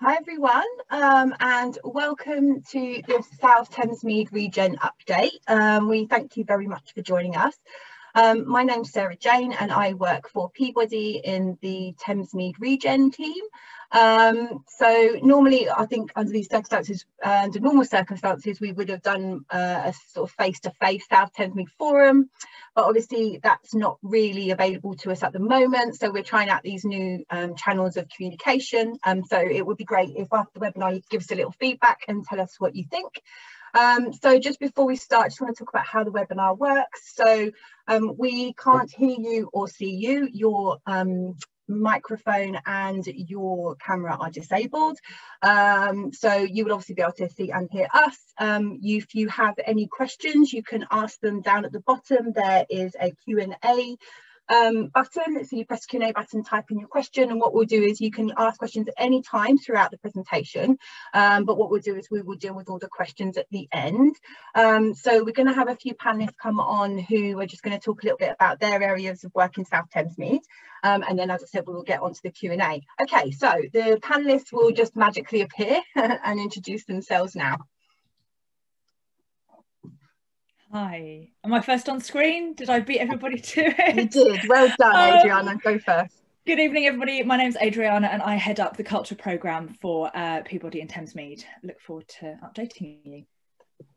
Hi everyone, and welcome to the South Thamesmead Regen update. We thank you very much for joining us. My name's Sarah Jane and I work for Peabody in the Thamesmead Regen team. So normally I think under these circumstances, under normal circumstances, we would have done a sort of face-to-face South Thamesmead forum, but obviously that's not really available to us at the moment. So we're trying out these new channels of communication. So it would be great if after the webinar you give us a little feedback and tell us what you think. So just before we start, I just want to talk about how the webinar works. So we can't hear you or see you. Your microphone and your camera are disabled. So you will obviously be able to see and hear us. If you have any questions, you can ask them down at the bottom. There is a Q&A button, so you press the Q&A button, type in your question, and what we'll do is you can ask questions at any time throughout the presentation, but what we'll do is we will deal with all the questions at the end. So we're going to have a few panelists come on who are just going to talk a little bit about their areas of work in South Thamesmead, and then, as I said, we will get onto the Q&A. Okay, so the panelists will just magically appear and introduce themselves now. Hi, am I first on screen? Did I beat everybody to it? You did, well done, Adriana, go first. Good evening, everybody. My name's Adriana and I head up the culture programme for Peabody and Thamesmead. Look forward to updating you.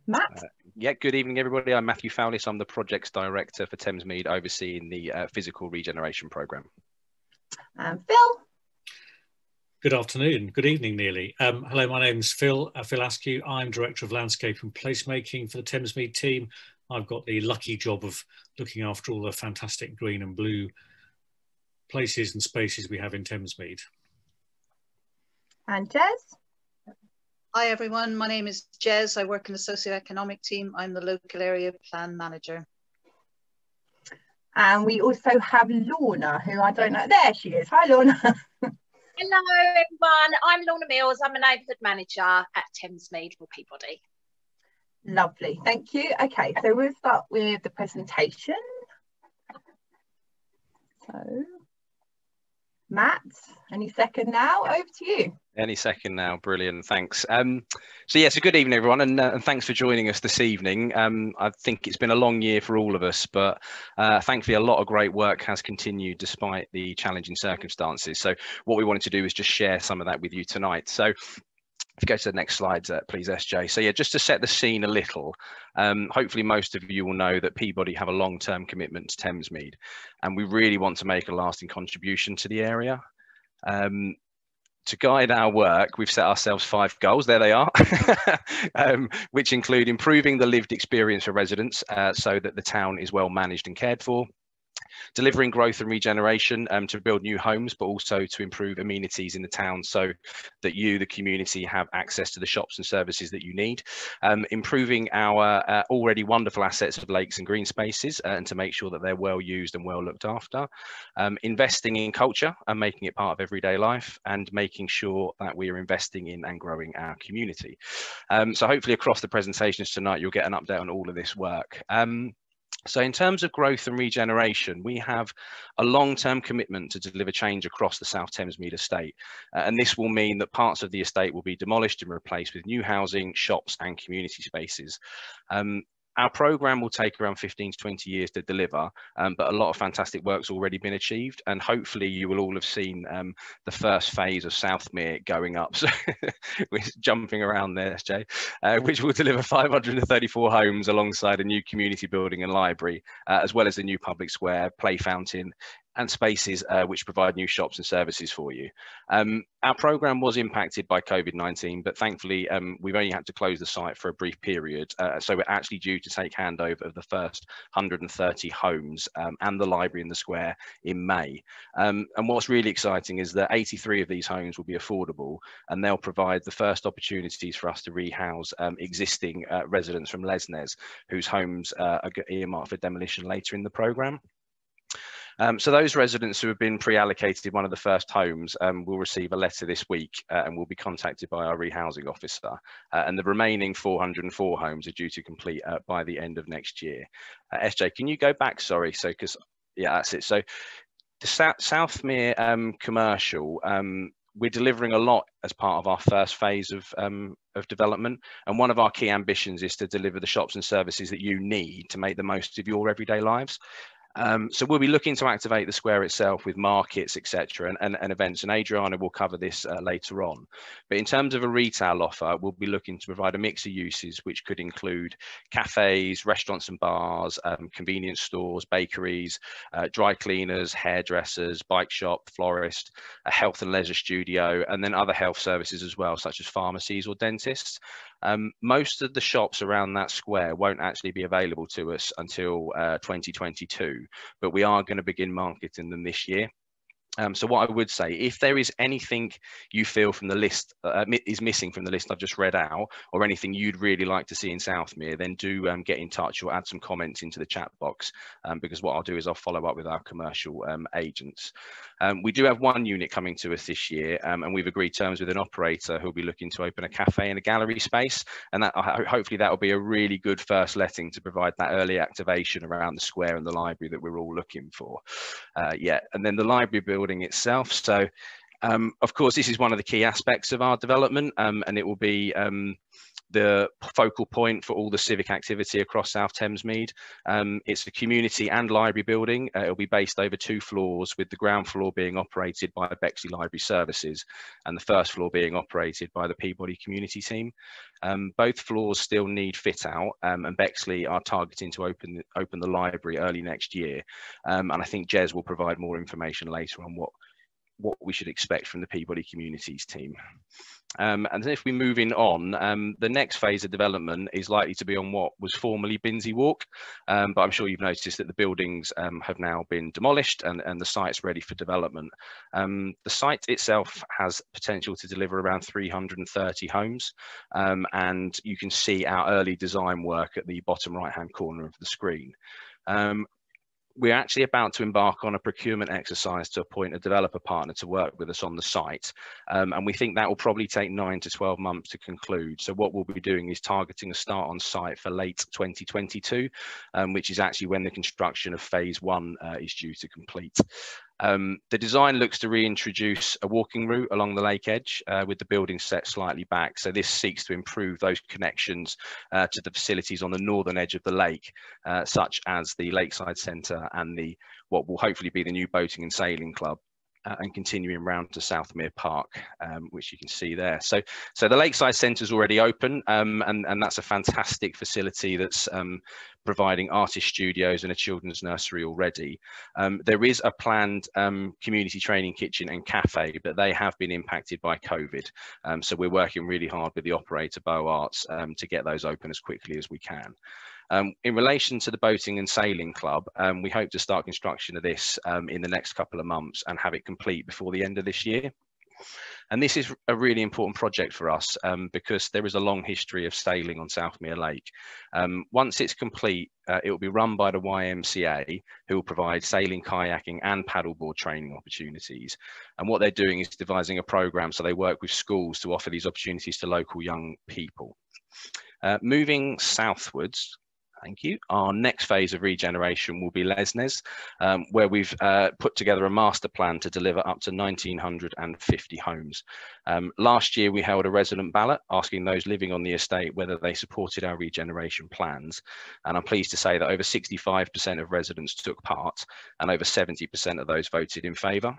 Matt? Yeah, good evening, everybody. I'm Matthew Fowlis. I'm the projects director for Thamesmead, overseeing the physical regeneration programme. And Phil? Good afternoon, good evening nearly. Hello, my name's Phil Askew. I'm Director of Landscape and Placemaking for the Thamesmead team. I've got the lucky job of looking after all the fantastic green and blue places and spaces we have in Thamesmead. And Jez? Hi everyone, my name is Jez. I work in the socioeconomic team. I'm the local area plan manager. And we also have Lorna, who I don't know, there she is. Hi Lorna. Hello everyone, I'm Lorna Mills. I'm a neighbourhood manager at Thamesmead for Peabody. Lovely, thank you. Okay, so we'll start with the presentation. So, Matt, any second now, over to you. Any second now, brilliant, thanks. So yes, good evening everyone, and thanks for joining us this evening. I think it's been a long year for all of us, but thankfully a lot of great work has continued despite the challenging circumstances. So what we wanted to do is just share some of that with you tonight. So if you go to the next slide, please, SJ. So yeah, just to set the scene a little, hopefully most of you will know that Peabody have a long-term commitment to Thamesmead, and we really want to make a lasting contribution to the area. To guide our work, we've set ourselves 5 goals, there they are, which include improving the lived experience for residents so that the town is well managed and cared for, delivering growth and regeneration to build new homes, but also to improve amenities in the town so that you, the community, have access to the shops and services that you need, improving our already wonderful assets of lakes and green spaces and to make sure that they're well used and well looked after, investing in culture and making it part of everyday life, and making sure that we are investing in and growing our community. So hopefully across the presentations tonight, you'll get an update on all of this work. So in terms of growth and regeneration, we have a long-term commitment to deliver change across the South Thamesmead estate. And this will mean that parts of the estate will be demolished and replaced with new housing, shops and community spaces. Our programme will take around 15 to 20 years to deliver, but a lot of fantastic work's already been achieved, and hopefully you will all have seen the first phase of Southmere going up. So we're jumping around there, SJ, which will deliver 534 homes alongside a new community building and library, as well as the new public square, play fountain, and spaces which provide new shops and services for you. Our programme was impacted by COVID-19, but thankfully we've only had to close the site for a brief period. So we're actually due to take handover of the first 130 homes and the library in the square in May. And what's really exciting is that 83 of these homes will be affordable, and they'll provide the first opportunities for us to rehouse existing residents from Lesnes, whose homes are earmarked for demolition later in the programme. So those residents who have been pre-allocated one of the first homes will receive a letter this week and will be contacted by our rehousing officer. And the remaining 404 homes are due to complete by the end of next year. SJ, can you go back? Sorry, so because yeah, that's it. So the Southmere commercial we're delivering a lot as part of our first phase of development, and one of our key ambitions is to deliver the shops and services that you need to make the most of your everyday lives. So we'll be looking to activate the square itself with markets, etc., and events, and Adriana will cover this later on. But in terms of a retail offer, we'll be looking to provide a mix of uses, which could include cafes, restaurants and bars, convenience stores, bakeries, dry cleaners, hairdressers, bike shop, florist, a health and leisure studio, and then other health services as well, such as pharmacies or dentists. Most of the shops around that square won't actually be available to us until 2022, but we are going to begin marketing them this year. So what I would say, if there is anything you feel from the list is missing from the list I've just read out, or anything you'd really like to see in Southmere, then do get in touch or add some comments into the chat box, because what I'll do is I'll follow up with our commercial agents. We do have one unit coming to us this year, and we've agreed terms with an operator who'll be looking to open a cafe and a gallery space, and that hopefully that will be a really good first letting to provide that early activation around the square and the library that we're all looking for. And then the library building itself. So of course this is one of the key aspects of our development, and it will be the focal point for all the civic activity across South Thamesmead. It's a community and library building. It'll be based over 2 floors, with the ground floor being operated by Bexley Library Services and the first floor being operated by the Peabody Community Team. Both floors still need fit out, and Bexley are targeting to open the library early next year. And I think Jez will provide more information later on what we should expect from the Peabody Communities team. And then if we move on, the next phase of development is likely to be on what was formerly Binsey Walk, but I'm sure you've noticed that the buildings have now been demolished and the site's ready for development. The site itself has potential to deliver around 330 homes, and you can see our early design work at the bottom right hand corner of the screen. We're actually about to embark on a procurement exercise to appoint a developer partner to work with us on the site, and we think that will probably take 9 to 12 months to conclude. So what we'll be doing is targeting a start on site for late 2022, which is actually when the construction of phase 1 is due to complete. The design looks to reintroduce a walking route along the lake edge, with the building set slightly back. So this seeks to improve those connections to the facilities on the northern edge of the lake, such as the Lakeside Centre and what will hopefully be the new boating and sailing club, and continuing round to Southmere Park, which you can see there. So the Lakeside Centre is already open, and that's a fantastic facility that's providing artist studios and a children's nursery already. There is a planned community training kitchen and cafe, but they have been impacted by COVID. So we're working really hard with the operator, Bow Arts, to get those open as quickly as we can. In relation to the boating and sailing club, we hope to start construction of this in the next couple of months and have it complete before the end of this year. And this is a really important project for us, because there is a long history of sailing on Southmere Lake. Once it's complete, it will be run by the YMCA, who will provide sailing, kayaking and paddleboard training opportunities. And what they're doing is devising a programme, so they work with schools to offer these opportunities to local young people. Moving southwards, thank you. Our next phase of regeneration will be Lesnes, where we've put together a master plan to deliver up to 1,950 homes. Last year, we held a resident ballot asking those living on the estate whether they supported our regeneration plans. And I'm pleased to say that over 65% of residents took part, and over 70% of those voted in favour.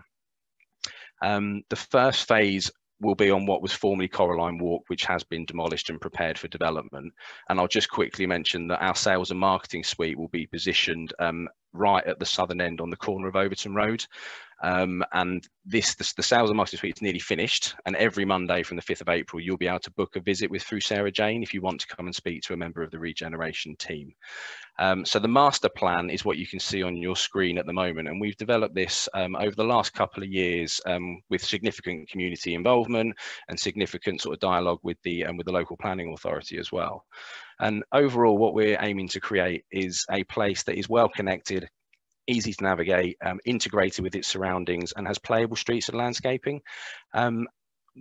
The first phase will be on what was formerly Coraline Walk, which has been demolished and prepared for development. And I'll just quickly mention that our sales and marketing suite will be positioned right at the southern end on the corner of Overton Road. And the sales and marketing suite is nearly finished, and every Monday from the 5th of April you'll be able to book a visit through Sarah Jane if you want to come and speak to a member of the regeneration team. So the master plan is what you can see on your screen at the moment, and we've developed this over the last couple of years with significant community involvement and significant sort of dialogue with the local planning authority as well. And overall, what we're aiming to create is a place that is well connected, easy to navigate, integrated with its surroundings, and has playable streets and landscaping.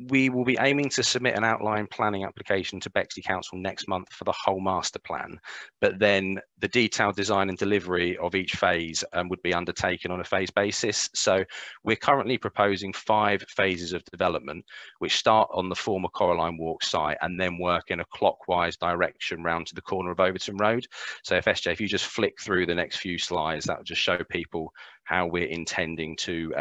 we will be aiming to submit an outline planning application to Bexley Council next month for the whole master plan, but then the detailed design and delivery of each phase would be undertaken on a phase basis. So we're currently proposing 5 phases of development, which start on the former Coraline Walk site and then work in a clockwise direction round to the corner of Overton Road. So if SJ, if you just flick through the next few slides, that will just show people how we're intending to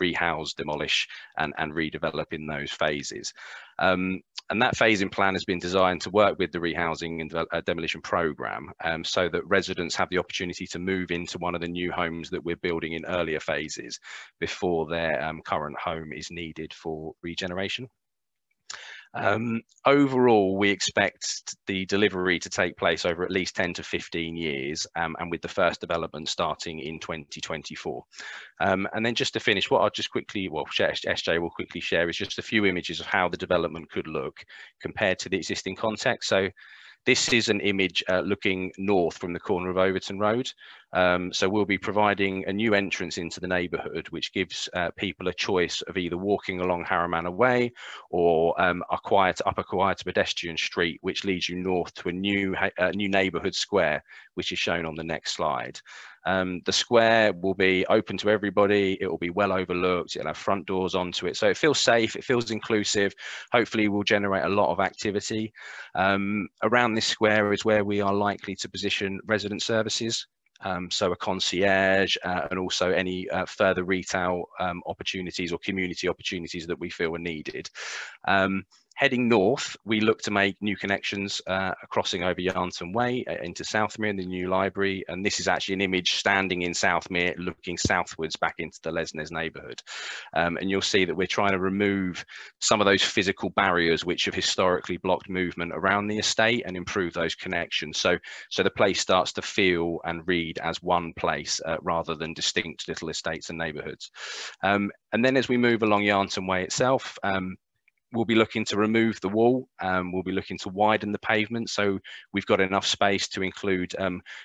rehouse, demolish and redevelop in those phases. And that phasing plan has been designed to work with the rehousing and demolition programme so that residents have the opportunity to move into one of the new homes that we're building in earlier phases before their current home is needed for regeneration. Overall, we expect the delivery to take place over at least 10 to 15 years, and with the first development starting in 2024. And then just to finish, what I'll just quickly, well, SJ will quickly share is just a few images of how the development could look compared to the existing context. So this is an image looking north from the corner of Overton Road. So we'll be providing a new entrance into the neighbourhood, which gives people a choice of either walking along Harrow Manor Way or a quieter pedestrian street, which leads you north to a new neighbourhood square, which is shown on the next slide. The square will be open to everybody. It will be well overlooked. It'll have front doors onto it. So it feels safe. It feels inclusive. Hopefully will generate a lot of activity. Around this square is where we are likely to position resident services. So a concierge and also any further retail opportunities or community opportunities that we feel are needed. Heading north, we look to make new connections crossing over Yarnton Way into Southmere, the new library. And this is actually an image standing in Southmere, looking southwards back into the Lesnes neighbourhood. And you'll see that we're trying to remove some of those physical barriers which have historically blocked movement around the estate and improve those connections. So the place starts to feel and read as one place rather than distinct little estates and neighbourhoods. And then as we move along Yarnton Way itself, we'll be looking to remove the wall. We'll be looking to widen the pavement, so we've got enough space to include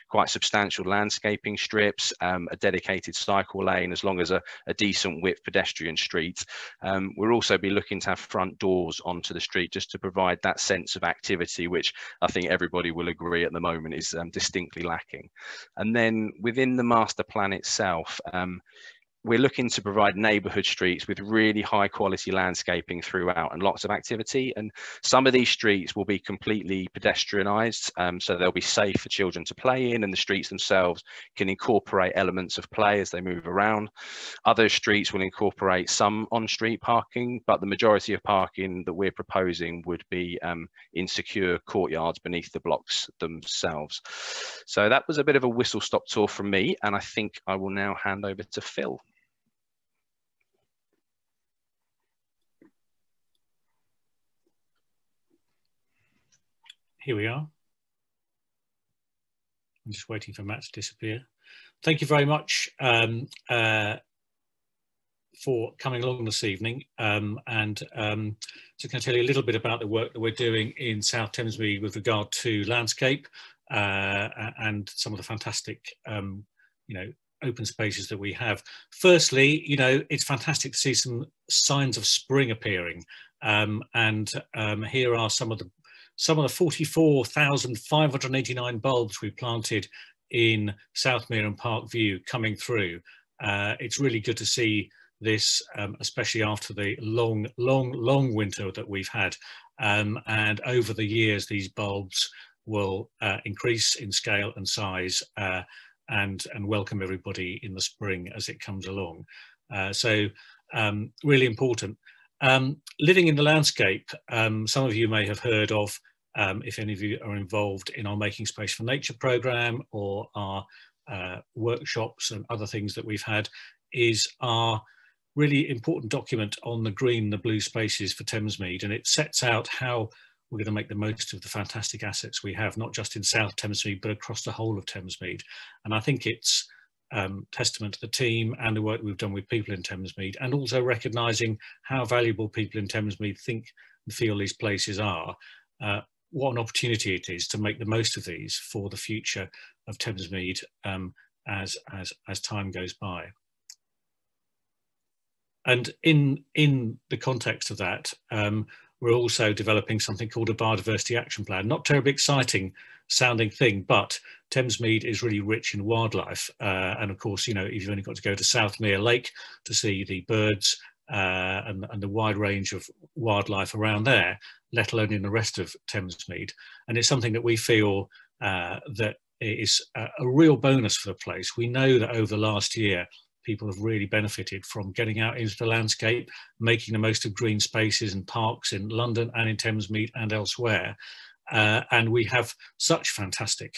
quite substantial landscaping strips, a dedicated cycle lane, as long as a decent width pedestrian street. We'll also be looking to have front doors onto the street just to provide that sense of activity, which I think everybody will agree at the moment is distinctly lacking. And then within the master plan itself, we're looking to provide neighbourhood streets with really high quality landscaping throughout and lots of activity. And some of these streets will be completely pedestrianised, so they'll be safe for children to play in, and the streets themselves can incorporate elements of play as they move around. Other streets will incorporate some on-street parking, but the majority of parking that we're proposing would be in secure courtyards beneath the blocks themselves. So that was a bit of a whistle-stop tour from me, and I think I will now hand over to Phil. Here we are. I'm just waiting for Matt to disappear. Thank you very much for coming along this evening. So can I tell you a little bit about the work that we're doing in South Thamesmead with regard to landscape and some of the fantastic, open spaces that we have. Firstly, it's fantastic to see some signs of spring appearing. Here are some of the 44,589 bulbs we planted in Southmere and Park View coming through. It's really good to see this, especially after the long winter that we've had. And over the years, these bulbs will increase in scale and size and welcome everybody in the spring as it comes along. Really important. Living in the landscape, some of you may have heard of, if any of you are involved in our Making Space for Nature programme or our workshops and other things that we've had, is our really important document on the green and the blue spaces for Thamesmead. And it sets out how we're going to make the most of the fantastic assets we have, not just in South Thamesmead, but across the whole of Thamesmead. And I think it's testament to the team and the work we've done with people in Thamesmead, and also recognising how valuable people in Thamesmead think and feel these places are. What an opportunity it is to make the most of these for the future of Thamesmead as time goes by. And in the context of that, we're also developing something called a biodiversity action plan. Not terribly exciting sounding thing, but Thamesmead is really rich in wildlife. And of course, you know, if you've only got to go to South Thamesmead Lake to see the birds and the wide range of wildlife around there, let alone in the rest of Thamesmead. And it's something that we feel that is a real bonus for the place. We know that over the last year, people have really benefited from getting out into the landscape, making the most of green spaces and parks in London and in Thamesmead and elsewhere. And we have such fantastic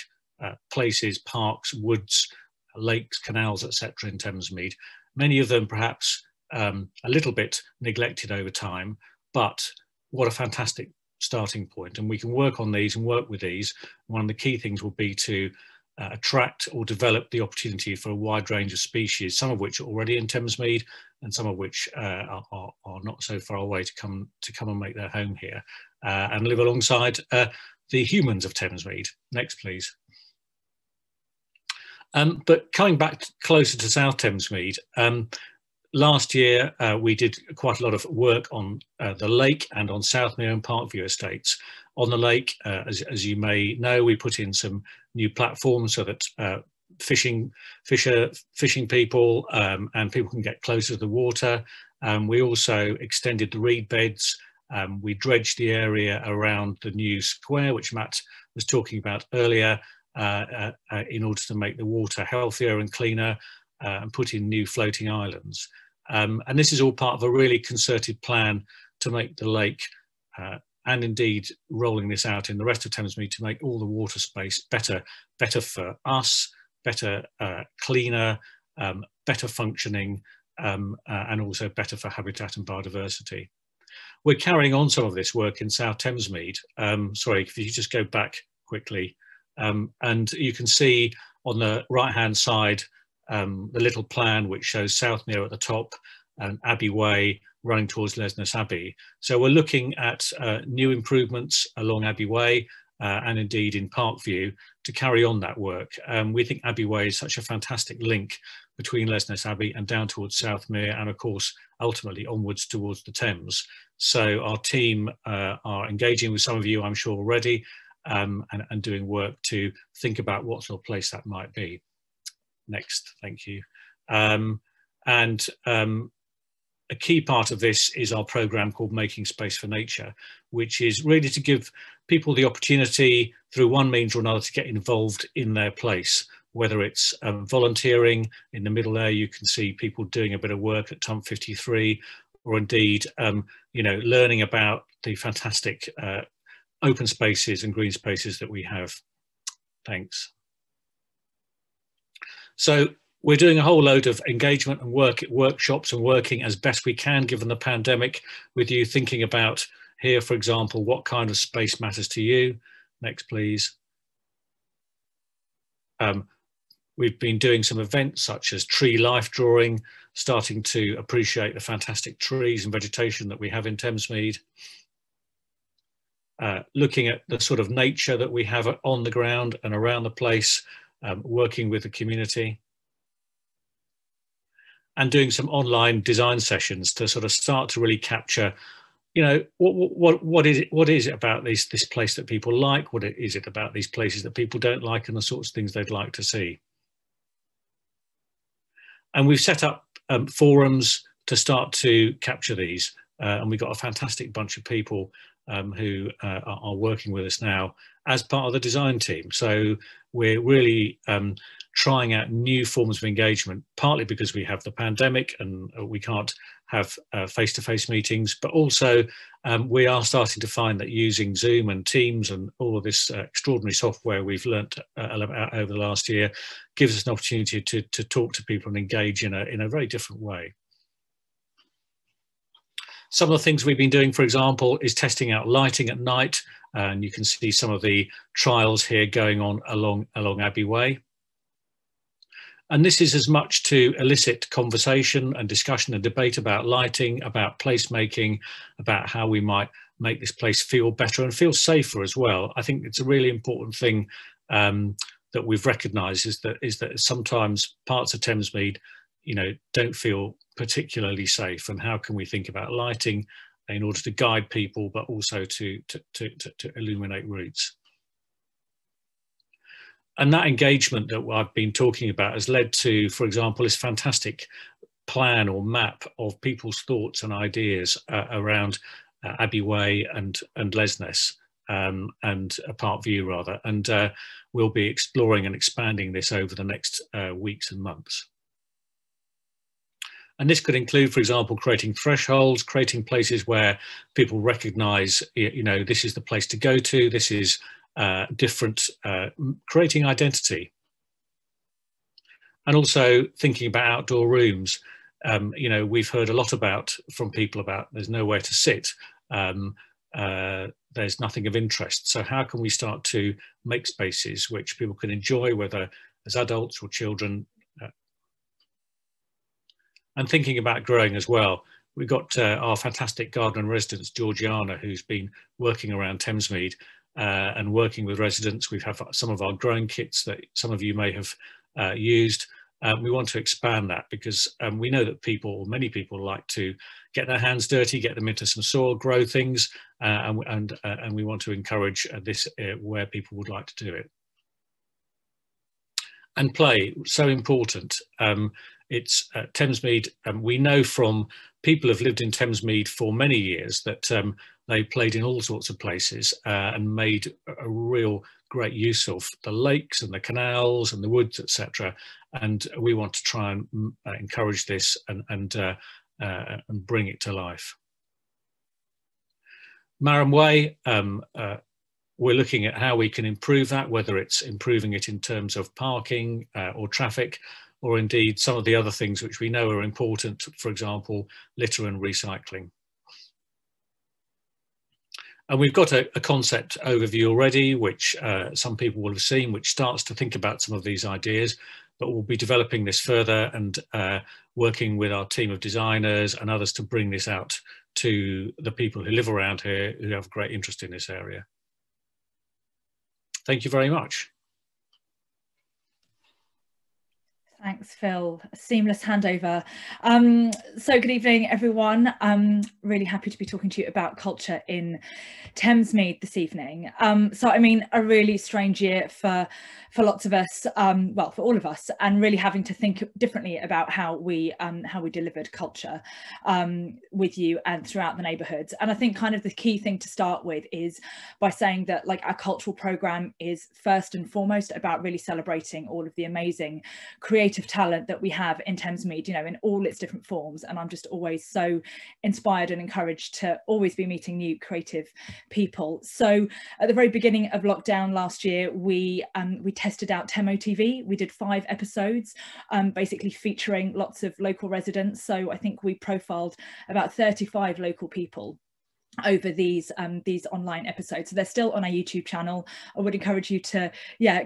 places, parks, woods, lakes, canals, etc. in Thamesmead. Many of them perhaps a little bit neglected over time, but what a fantastic starting point. And we can work on these and work with these. One of the key things will be to attract or develop the opportunity for a wide range of species, some of which are already in Thamesmead and some of which are not so far away to come and make their home here and live alongside the humans of Thamesmead. Next, please. But coming back closer to South Thamesmead, last year we did quite a lot of work on the lake and on South Mere and Parkview estates. On the lake, as you may know, we put in some new platforms so that fishing people and people can get closer to the water. We also extended the reed beds. We dredged the area around the new square, which Matt was talking about earlier, in order to make the water healthier and cleaner, and put in new floating islands. And this is all part of a really concerted plan to make the lake and indeed rolling this out in the rest of Thamesmead to make all the water space better for us, better, cleaner, better functioning, and also better for habitat and biodiversity. We're carrying on some of this work in South Thamesmead. Sorry, if you just go back quickly, and you can see on the right-hand side the little plan which shows South Mere at the top and Abbey Way running towards Lesness Abbey. So we're looking at new improvements along Abbey Way and indeed in Parkview to carry on that work. We think Abbey Way is such a fantastic link between Lesness Abbey and down towards South Mere and of course ultimately onwards towards the Thames. So our team are engaging with some of you, I'm sure already, and doing work to think about what sort of place that might be. Next, thank you. A key part of this is our programme called Making Space for Nature, which is really to give people the opportunity through one means or another to get involved in their place, whether it's volunteering. In the middle there you can see people doing a bit of work at Tump 53, or indeed you know, learning about the fantastic open spaces and green spaces that we have. Thanks. So we're doing a whole load of engagement and workshops and working as best we can given the pandemic with you, thinking about here, for example, what kind of space matters to you. Next, please. We've been doing some events such as tree life drawing, starting to appreciate the fantastic trees and vegetation that we have in Thamesmead. Looking at the sort of nature that we have on the ground and around the place, working with the community. And doing some online design sessions to sort of start to really capture, you know, what is it about this place that people like? What is it about these places that people don't like, and the sorts of things they'd like to see? And we've set up forums to start to capture these, and we've got a fantastic bunch of people who are working with us now as part of the design team. So we're really trying out new forms of engagement, partly because we have the pandemic and we can't have face-to-face meetings, but also we are starting to find that using Zoom and Teams and all of this extraordinary software we've learnt over the last year gives us an opportunity to talk to people and engage in a very different way. Some of the things we've been doing, for example, is testing out lighting at night, and you can see some of the trials here going on along Abbey Way. And this is as much to elicit conversation and discussion and debate about lighting, about placemaking, about how we might make this place feel better and feel safer as well. I think it's a really important thing that we've recognised is that sometimes parts of Thamesmead, don't feel particularly safe, and how can we think about lighting in order to guide people, but also to illuminate routes. And that engagement that I've been talking about has led to, for example, this fantastic plan or map of people's thoughts and ideas around Abbey Way and Lesness, and Park View rather, and we'll be exploring and expanding this over the next weeks and months. And this could include, for example, creating thresholds, creating places where people recognise, this is the place to go to, this is different, creating identity. And also thinking about outdoor rooms. We've heard a lot from people about there's nowhere to sit, there's nothing of interest. So how can we start to make spaces which people can enjoy, whether as adults or children? And thinking about growing as well. We've got our fantastic gardener in residence, Georgiana, who's been working around Thamesmead and working with residents. We have some of our growing kits that some of you may have used. We want to expand that because we know that many people like to get their hands dirty, get them into some soil, grow things, and we want to encourage this where people would like to do it. And play, so important. It's Thamesmead, we know from people who've lived in Thamesmead for many years that they played in all sorts of places and made a real great use of the lakes and the canals and the woods, etc. And we want to try and encourage this and bring it to life. Marham Way, we're looking at how we can improve that, whether it's improving it in terms of parking or traffic, or indeed some of the other things which we know are important, for example, litter and recycling. And we've got a concept overview already, which some people will have seen, which starts to think about some of these ideas, but we'll be developing this further and working with our team of designers and others to bring this out to the people who live around here who have great interest in this area. Thank you very much. Thanks, Phil. A seamless handover. So good evening, everyone. I'm really happy to be talking to you about culture in Thamesmead this evening. So, I mean, a really strange year for lots of us, well, for all of us, and really having to think differently about how we delivered culture with you and throughout the neighbourhoods. And I think kind of the key thing to start with is by saying that like our cultural programme is first and foremost about really celebrating all of the amazing creative talent that we have in Thamesmead, in all its different forms. And I'm just always so inspired and encouraged to always be meeting new creative people. So at the very beginning of lockdown last year, we tested out Themo TV. We did 5 episodes, basically featuring lots of local residents. So I think we profiled about 35 local people over these online episodes. So they're still on our YouTube channel. I would encourage you to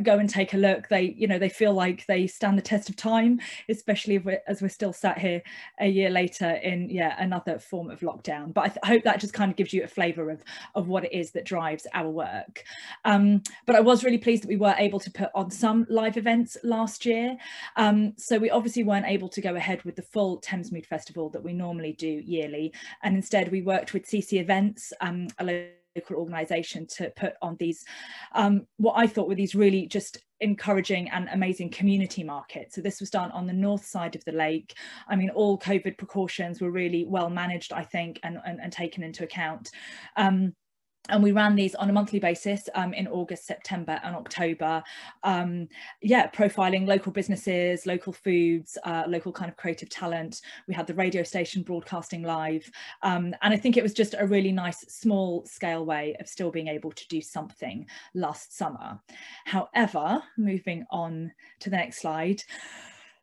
go and take a look. They feel like they stand the test of time, especially as we're still sat here a year later in another form of lockdown. But I hope that just kind of gives you a flavour of what it is that drives our work. But I was really pleased that we were able to put on some live events last year. So we obviously weren't able to go ahead with the full Thamesmead Festival that we normally do yearly, and instead we worked with CC Events, a local organisation, to put on these what I thought were these really just encouraging and amazing community markets. So this was done on the north side of the lake. I mean, all COVID precautions were really well managed, I think, and taken into account. And we ran these on a monthly basis in August, September and October, profiling local businesses, local foods, local kind of creative talent. We had the radio station broadcasting live. And I think it was just a really nice small scale way of still being able to do something last summer. However, moving on to the next slide,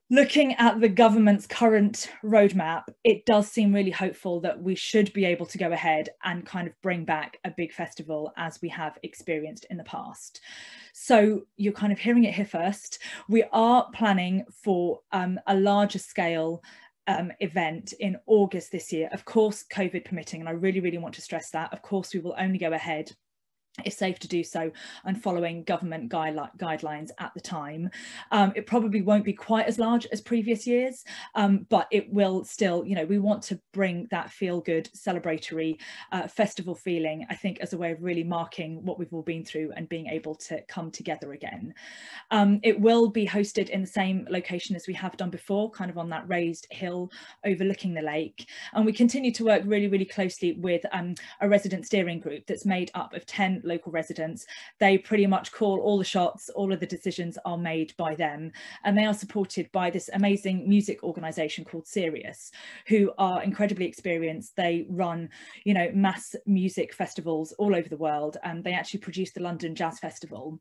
looking at the government's current roadmap, it does seem really hopeful that we should be able to go ahead and kind of bring back a big festival as we have experienced in the past. So you're kind of hearing it here first. We are planning for a larger scale event in August this year, of course, COVID permitting, and I really, really want to stress that. Of course, we will only go ahead it's safe to do so, and following government guidelines at the time. It probably won't be quite as large as previous years, but it will still, you know, we want to bring that feel-good, celebratory festival feeling, I think, as a way of really marking what we've all been through and being able to come together again. It will be hosted in the same location as we have done before, kind of on that raised hill overlooking the lake. And we continue to work really, really closely with a resident steering group that's made up of 10 local residents. They pretty much call all the shots, all of the decisions are made by them, and they are supported by this amazing music organisation called Sirius, who are incredibly experienced. They run, you know, mass music festivals all over the world, and they actually produced the London Jazz Festival.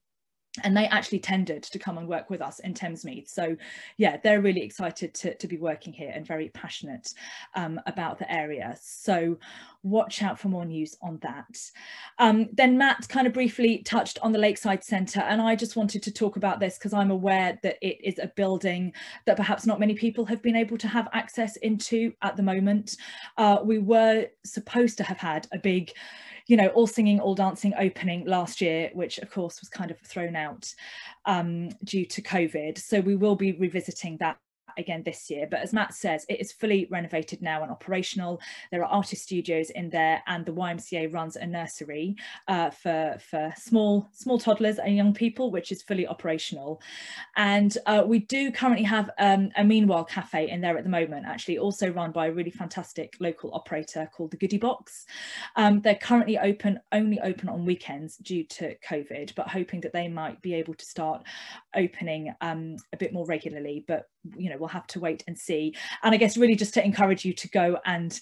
And they actually tendered to come and work with us in Thamesmead. So yeah, they're really excited to be working here and very passionate about the area. So watch out for more news on that. Then Matt kind of briefly touched on the Lakeside Centre, and I just wanted to talk about this because I'm aware that it is a building that perhaps not many people have been able to have access into at the moment. We were supposed to have had a big, you know, all singing, all dancing opening last year, which of course was kind of thrown out due to COVID. So we will be revisiting that again this year, but as Matt says, it is fully renovated now and operational. There are artist studios in there, and the YMCA runs a nursery for small toddlers and young people, which is fully operational. And we do currently have a Meanwhile cafe in there at the moment, actually also run by a really fantastic local operator called the Goodie Box. They're currently only open on weekends due to COVID, but hoping that they might be able to start opening a bit more regularly, but you know, we'll have to wait and see. And I guess really just to encourage you to go and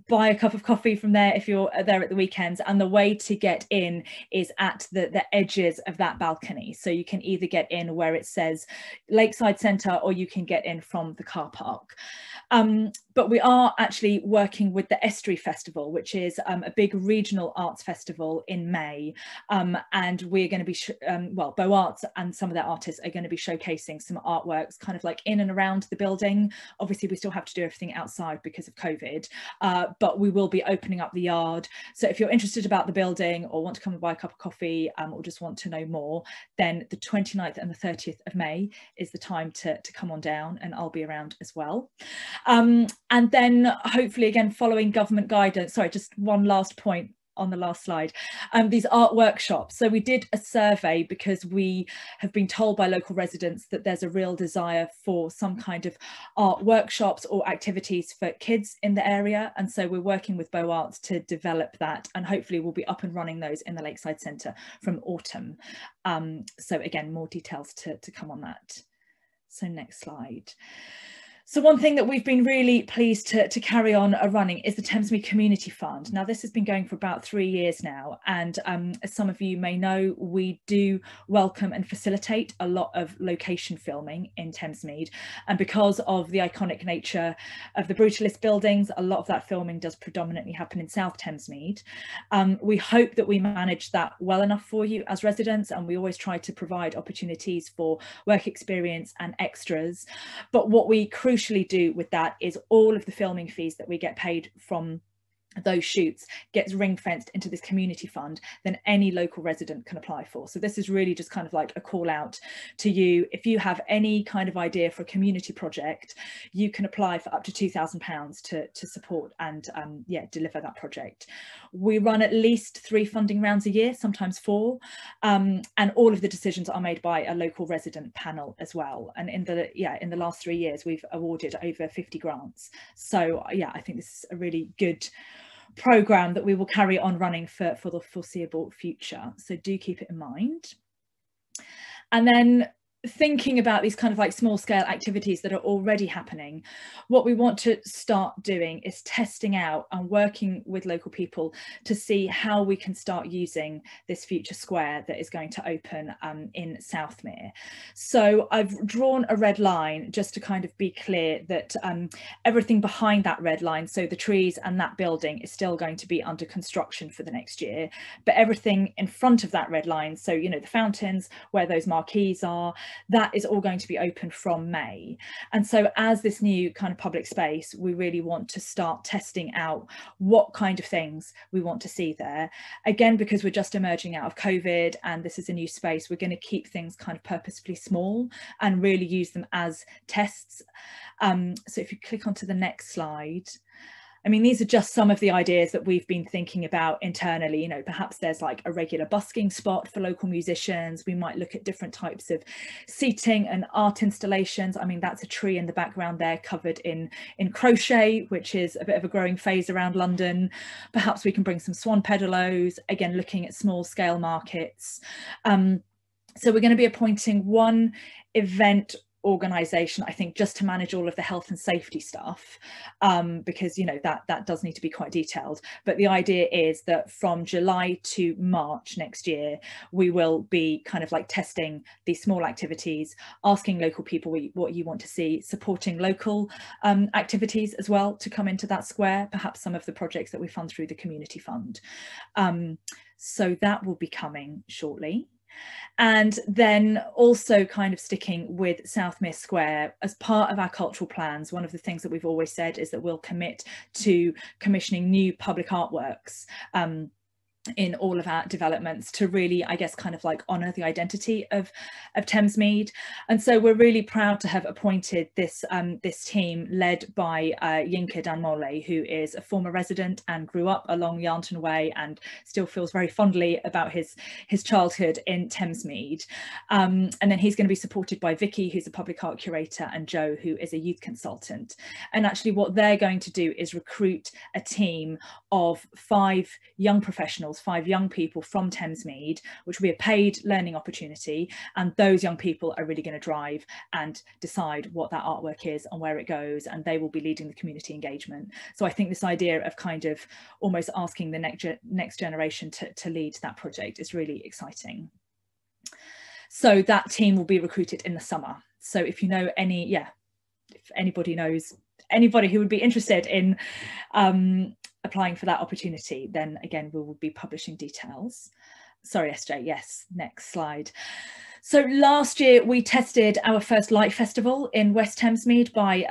buy a cup of coffee from there if you're there at the weekends. And the way to get in is at the edges of that balcony, so you can either get in where it says Lakeside Centre, or you can get in from the car park. But we are actually working with the Estuary Festival, which is a big regional arts festival in May, and we're going to be well, Beau Arts and some of their artists are going to be showcasing some artworks kind of like in and around the building. Obviously we still have to do everything outside because of COVID, but we will be opening up the yard. So if you're interested about the building, or want to come and buy a cup of coffee, or just want to know more, then the 29th and the 30th of May is the time to come on down, and I'll be around as well. And then hopefully, again, following government guidance, sorry, just one last point on the last slide, these art workshops. So we did a survey because we have been told by local residents that there's a real desire for some kind of art workshops or activities for kids in the area, and so we're working with Beau Arts to develop that, and hopefully we'll be up and running those in the Lakeside Centre from autumn. So again, more details to come on that. So next slide. So one thing that we've been really pleased to carry on running is the Thamesmead Community Fund. Now this has been going for about 3 years now, and as some of you may know, we do welcome and facilitate a lot of location filming in Thamesmead, and because of the iconic nature of the Brutalist buildings, a lot of that filming does predominantly happen in South Thamesmead. We hope that we manage that well enough for you as residents, and we always try to provide opportunities for work experience and extras, but what we crucially do with that is all of the filming fees that we get paid from those shoots gets ring-fenced into this community fund, then any local resident can apply for. So this is really just kind of like a call out to you. If you have any kind of idea for a community project, you can apply for up to £2,000 to support and deliver that project. We run at least 3 funding rounds a year, sometimes 4, and all of the decisions are made by a local resident panel as well. And in the last 3 years we've awarded over 50 grants. So yeah, I think this is a really good programme that we will carry on running for the foreseeable future, so do keep it in mind. And then thinking about these kind of like small scale activities that are already happening, what we want to start doing is testing out and working with local people to see how we can start using this future square that is going to open in Southmere. So I've drawn a red line just to kind of be clear that everything behind that red line, so the trees and that building, is still going to be under construction for the next year, but everything in front of that red line, so you know, the fountains, where those marquees are, that is all going to be open from May. And so as this new kind of public space, we really want to start testing out what kind of things we want to see there. Again, because we're just emerging out of COVID and this is a new space, we're going to keep things kind of purposefully small and really use them as tests. So if you click onto the next slide, I mean, these are just some of the ideas that we've been thinking about internally. You know, perhaps there's like a regular busking spot for local musicians. We might look at different types of seating and art installations. I mean, that's a tree in the background there covered in crochet, which is a bit of a growing phase around London. Perhaps we can bring some swan pedalos, again, looking at small scale markets. So we're going to be appointing one event organisation, I think, just to manage all of the health and safety stuff, because, you know, that does need to be quite detailed. But the idea is that from July to March next year, we will be kind of like testing these small activities, asking local people what you want to see, supporting local activities as well to come into that square, perhaps some of the projects that we fund through the community fund. So that will be coming shortly. And then also kind of sticking with Southmere Square as part of our cultural plans. One of the things that we've always said is that we'll commit to commissioning new public artworks in all of our developments to really, I guess, kind of like honour the identity of Thamesmead. And so we're really proud to have appointed this this team led by Yinka Danmole, who is a former resident and grew up along Yarnton Way and still feels very fondly about his childhood in Thamesmead. And then he's going to be supported by Vicky, who's a public art curator, and Joe, who is a youth consultant. And actually what they're going to do is recruit a team of 5 young professionals, 5 young people from Thamesmead, which will be a paid learning opportunity, and those young people are really going to drive and decide what that artwork is and where it goes, and they will be leading the community engagement. So I think this idea of kind of almost asking the next generation to lead that project is really exciting. So that team will be recruited in the summer. So if you know if anybody knows anybody who would be interested in applying for that opportunity, then again, we will be publishing details. Sorry, SJ, yes, next slide. So last year we tested our first light festival in West Thamesmead by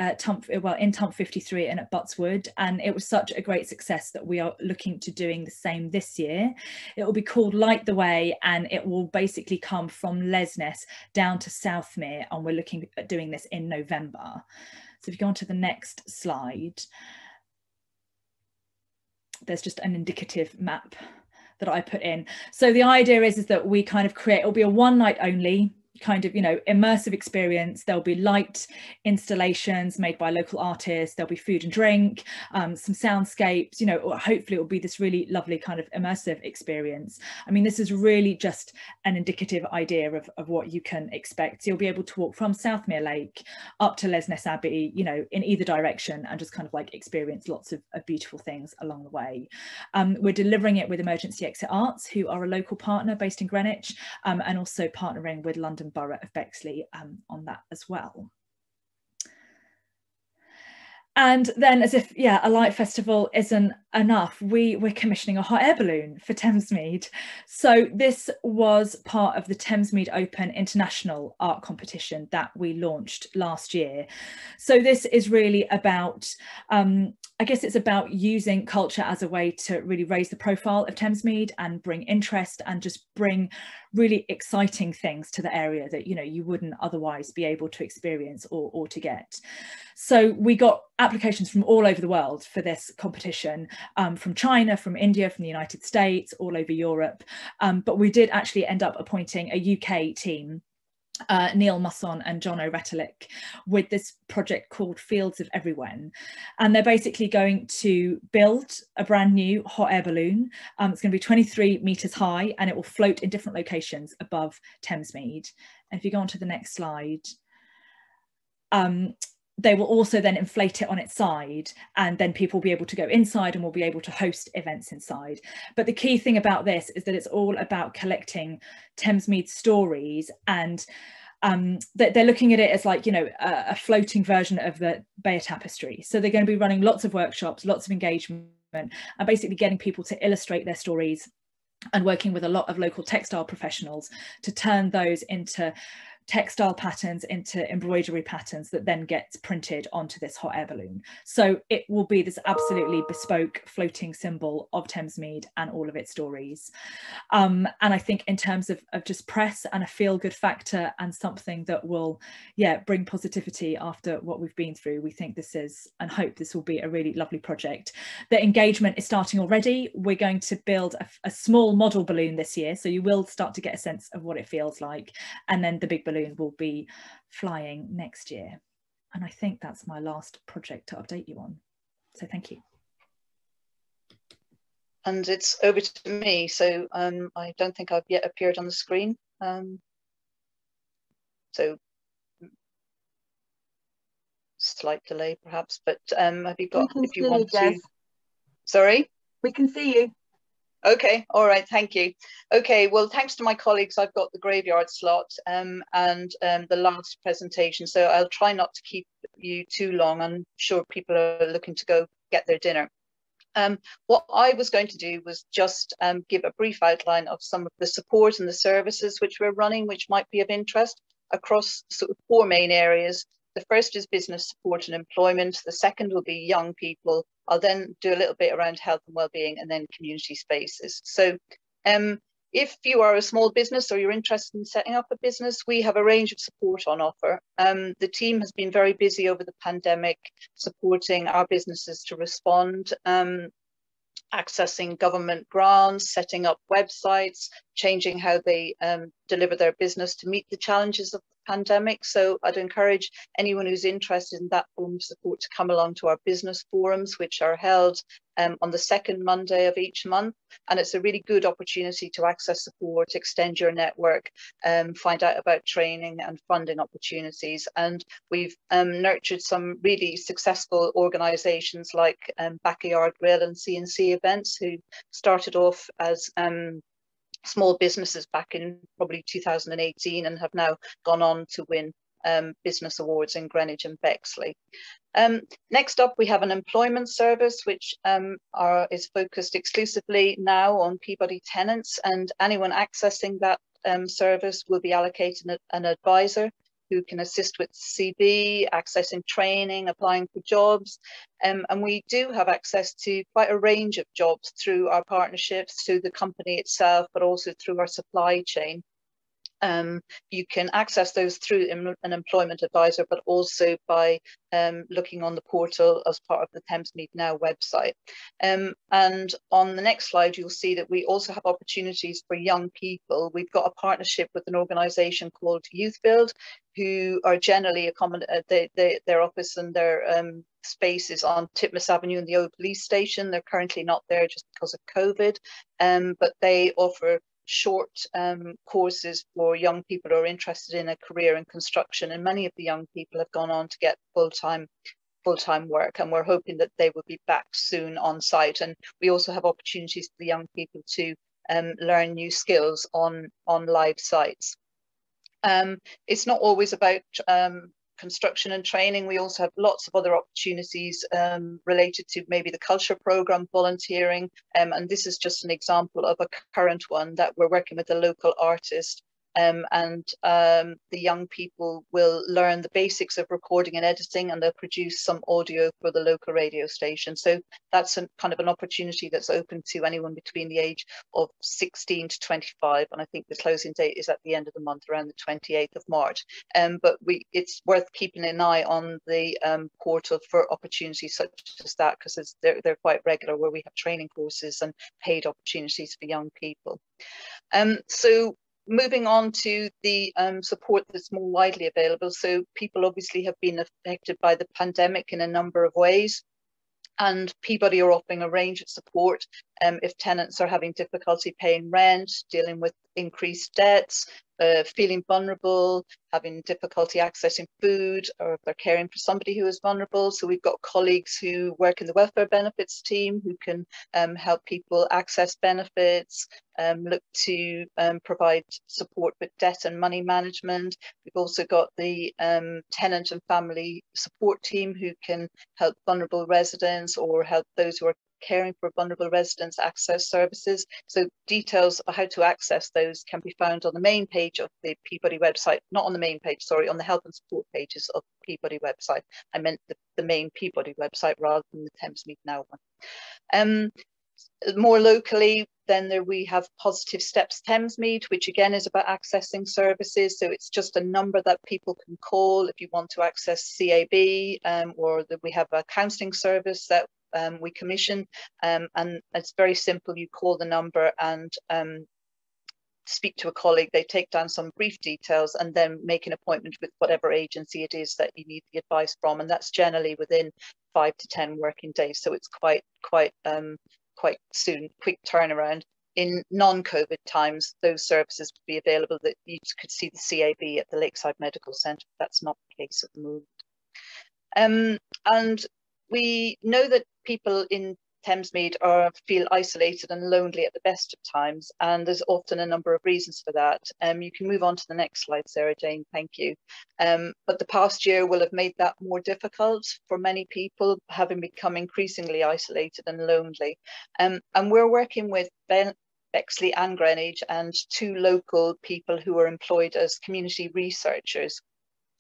in Tump 53 and at Buttswood, and it was such a great success that we are looking to doing the same this year. It will be called Light the Way, and it will basically come from Lesness down to Southmere, and we're looking at doing this in November. So if you go on to the next slide, there's just an indicative map that I put in. So the idea is that we kind of create, it'll be a one night only kind of, you know, immersive experience. There'll be light installations made by local artists, there'll be food and drink, some soundscapes, you know, or hopefully it will be this really lovely kind of immersive experience. I mean, this is really just an indicative idea of what you can expect. So you'll be able to walk from Southmere Lake up to Lesness Abbey, you know, in either direction, and just kind of like experience lots of beautiful things along the way. We're delivering it with Emergency Exit Arts, who are a local partner based in Greenwich, and also partnering with London Borough of Bexley on that as well. And then, as if, yeah, a light festival isn't enough, we're commissioning a hot air balloon for Thamesmead. So this was part of the Thamesmead Open International Art Competition that we launched last year. So this is really about, I guess it's about using culture as a way to really raise the profile of Thamesmead and bring interest and just bring really exciting things to the area that, you know, you wouldn't otherwise be able to experience or to get. So we got applications from all over the world for this competition, from China, from India, from the United States, all over Europe. But we did actually end up appointing a UK team, Neil Musson and John O'Retelick, with this project called Fields of Everywhen, and they're basically going to build a brand new hot air balloon. It's going to be 23 meters high, and it will float in different locations above Thamesmead. And if you go on to the next slide, they will also then inflate it on its side, and then people will be able to go inside and will be able to host events inside. But the key thing about this is that it's all about collecting Thamesmead stories, and they're looking at it as, like, you know, a floating version of the Bay Tapestry. So they're going to be running lots of workshops, lots of engagement, and basically getting people to illustrate their stories, and working with a lot of local textile professionals to turn those into textile patterns into embroidery patterns that then gets printed onto this hot air balloon. So it will be this absolutely bespoke floating symbol of Thamesmead and all of its stories. And I think in terms of just press and a feel-good factor and something that will, yeah, bring positivity after what we've been through, we think this is, and hope this will be, a really lovely project. The engagement is starting already. We're going to build a small model balloon this year, so you will start to get a sense of what it feels like, and then the big balloon will be flying next year. And I think that's my last project to update you on. So thank you. And it's over to me. So I don't think I've yet appeared on the screen. So slight delay perhaps, but have you got, if you want to, sorry? We can see you. Okay, all right, thank you. Okay, well, thanks to my colleagues, I've got the graveyard slot and the last presentation, so I'll try not to keep you too long. I'm sure people are looking to go get their dinner. What I was going to do was just give a brief outline of some of the support and the services which we're running, which might be of interest across sort of 4 main areas. The first is business support and employment. The second will be young people. I'll then do a little bit around health and well-being, and then community spaces. So if you are a small business or you're interested in setting up a business, we have a range of support on offer. The team has been very busy over the pandemic supporting our businesses to respond, accessing government grants, setting up websites, changing how they deliver their business to meet the challenges of the pandemic. So I'd encourage anyone who's interested in that form of support to come along to our business forums, which are held on the second Monday of each month. And it's a really good opportunity to access support, extend your network, find out about training and funding opportunities. And we've nurtured some really successful organisations like Backyard Grill and CNC Events, who started off as small businesses back in probably 2018 and have now gone on to win business awards in Greenwich and Bexley. Next up, we have an employment service which is focused exclusively now on Peabody tenants, and anyone accessing that service will be allocated an advisor who can assist with CV, accessing training, applying for jobs. And we do have access to quite a range of jobs through our partnerships, through the company itself, but also through our supply chain. You can access those through an employment advisor, but also by looking on the portal as part of the Thamesmead Now website. And on the next slide, you'll see that we also have opportunities for young people. We've got a partnership with an organisation called Youth Build, who are generally their office and their spaces on Titmuss Avenue in the old police station. They're currently not there just because of COVID, but they offer short courses for young people who are interested in a career in construction, and many of the young people have gone on to get full-time work, and we're hoping that they will be back soon on site. And we also have opportunities for the young people to learn new skills on live sites. It's not always about construction and training. We also have lots of other opportunities related to maybe the culture programme, volunteering, and this is just an example of a current one that we're working with a local artist, and the young people will learn the basics of recording and editing, and they'll produce some audio for the local radio station. So that's kind of an opportunity that's open to anyone between the age of 16 to 25, and I think the closing date is at the end of the month, around the 28th of March. But it's worth keeping an eye on the portal for opportunities such as that, because they're quite regular, where we have training courses and paid opportunities for young people. So moving on to the support that's more widely available. So people obviously have been affected by the pandemic in a number of ways, and Peabody are offering a range of support if tenants are having difficulty paying rent, dealing with increased debts, feeling vulnerable, having difficulty accessing food, or if they're caring for somebody who is vulnerable. So we've got colleagues who work in the welfare benefits team who can help people access benefits, look to provide support with debt and money management. We've also got the tenant and family support team who can help vulnerable residents or help those who are caring for vulnerable residents access services. So details of how to access those can be found on the main page of the Peabody website, not on the main page, sorry, on the help and support pages of the Peabody website. I meant the main Peabody website rather than the Thamesmead Now one. More locally, then we have Positive Steps Thamesmead, which again is about accessing services. So it's just a number that people can call if you want to access CAB, or that we have a counselling service that we commission. And it's very simple. You call the number and speak to a colleague. They take down some brief details and then make an appointment with whatever agency it is that you need the advice from. And that's generally within 5 to 10 working days. So it's quite soon, quick turnaround. In non-COVID times, those services would be available that you could see the CAB at the Lakeside Medical Centre. That's not the case at the moment. And we know that people in Thamesmead feel isolated and lonely at the best of times, and there's often a number of reasons for that. You can move on to the next slide, Sarah Jane, thank you. But the past year will have made that more difficult for many people, having become increasingly isolated and lonely. And we're working with Bexley and Greenwich and 2 local people who are employed as community researchers.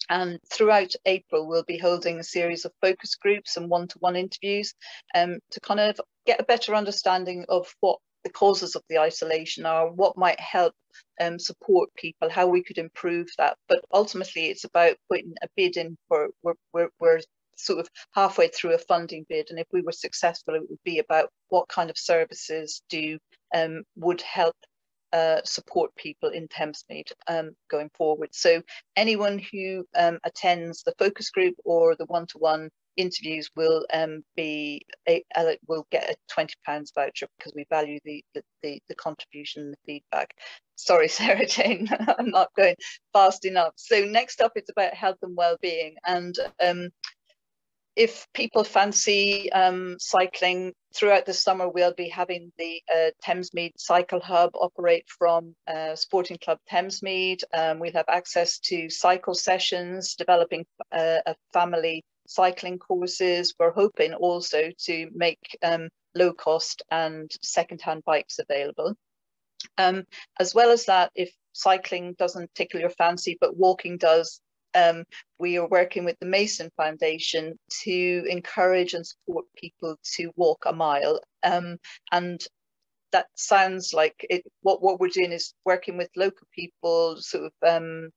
And throughout April, we'll be holding a series of focus groups and one-to-one interviews to kind of get a better understanding of what the causes of the isolation are, what might help support people, how we could improve that. But ultimately, it's about putting a bid in for, we're sort of halfway through a funding bid. And if we were successful, it would be about what kind of services would help support people in Thamesmead going forward. So anyone who attends the focus group or the one-to-one interviews will get a £20 voucher, because we value the contribution and the feedback. Sorry, Sarah Jane, I'm not going fast enough. So next up, it's about health and well-being. And if people fancy cycling, throughout the summer, we'll be having the Thamesmead Cycle Hub operate from Sporting Club Thamesmead. We'll have access to cycle sessions, developing a family cycling courses. We're hoping also to make low cost and second-hand bikes available. As well as that, if cycling doesn't tickle your fancy, but walking does, we are working with the Mason Foundation to encourage and support people to walk a mile. And that sounds like it, what we're doing is working with local people, sort of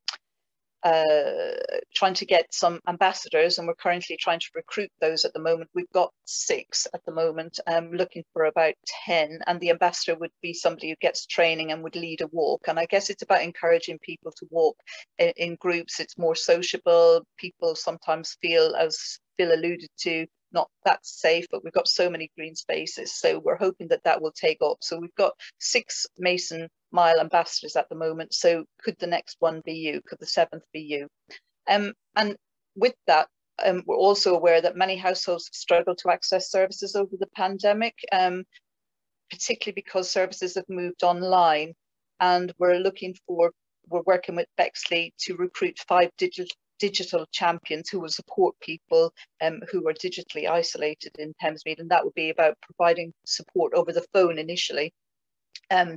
trying to get some ambassadors, and we're currently trying to recruit those at the moment. We've got 6 at the moment, looking for about 10, and the ambassador would be somebody who gets training and would lead a walk. And I guess it's about encouraging people to walk in groups. It's more sociable. People sometimes feel, as Phil alluded to, not that safe, but we've got so many green spaces, so we're hoping that that will take off. So we've got 6 Mason Mile ambassadors at the moment, so could the next one be you? Could the 7th be you? And with that, we're also aware that many households have struggled to access services over the pandemic, particularly because services have moved online, and we're working with Bexley to recruit 5 digital champions who will support people who are digitally isolated in Thamesmead, and that would be about providing support over the phone initially,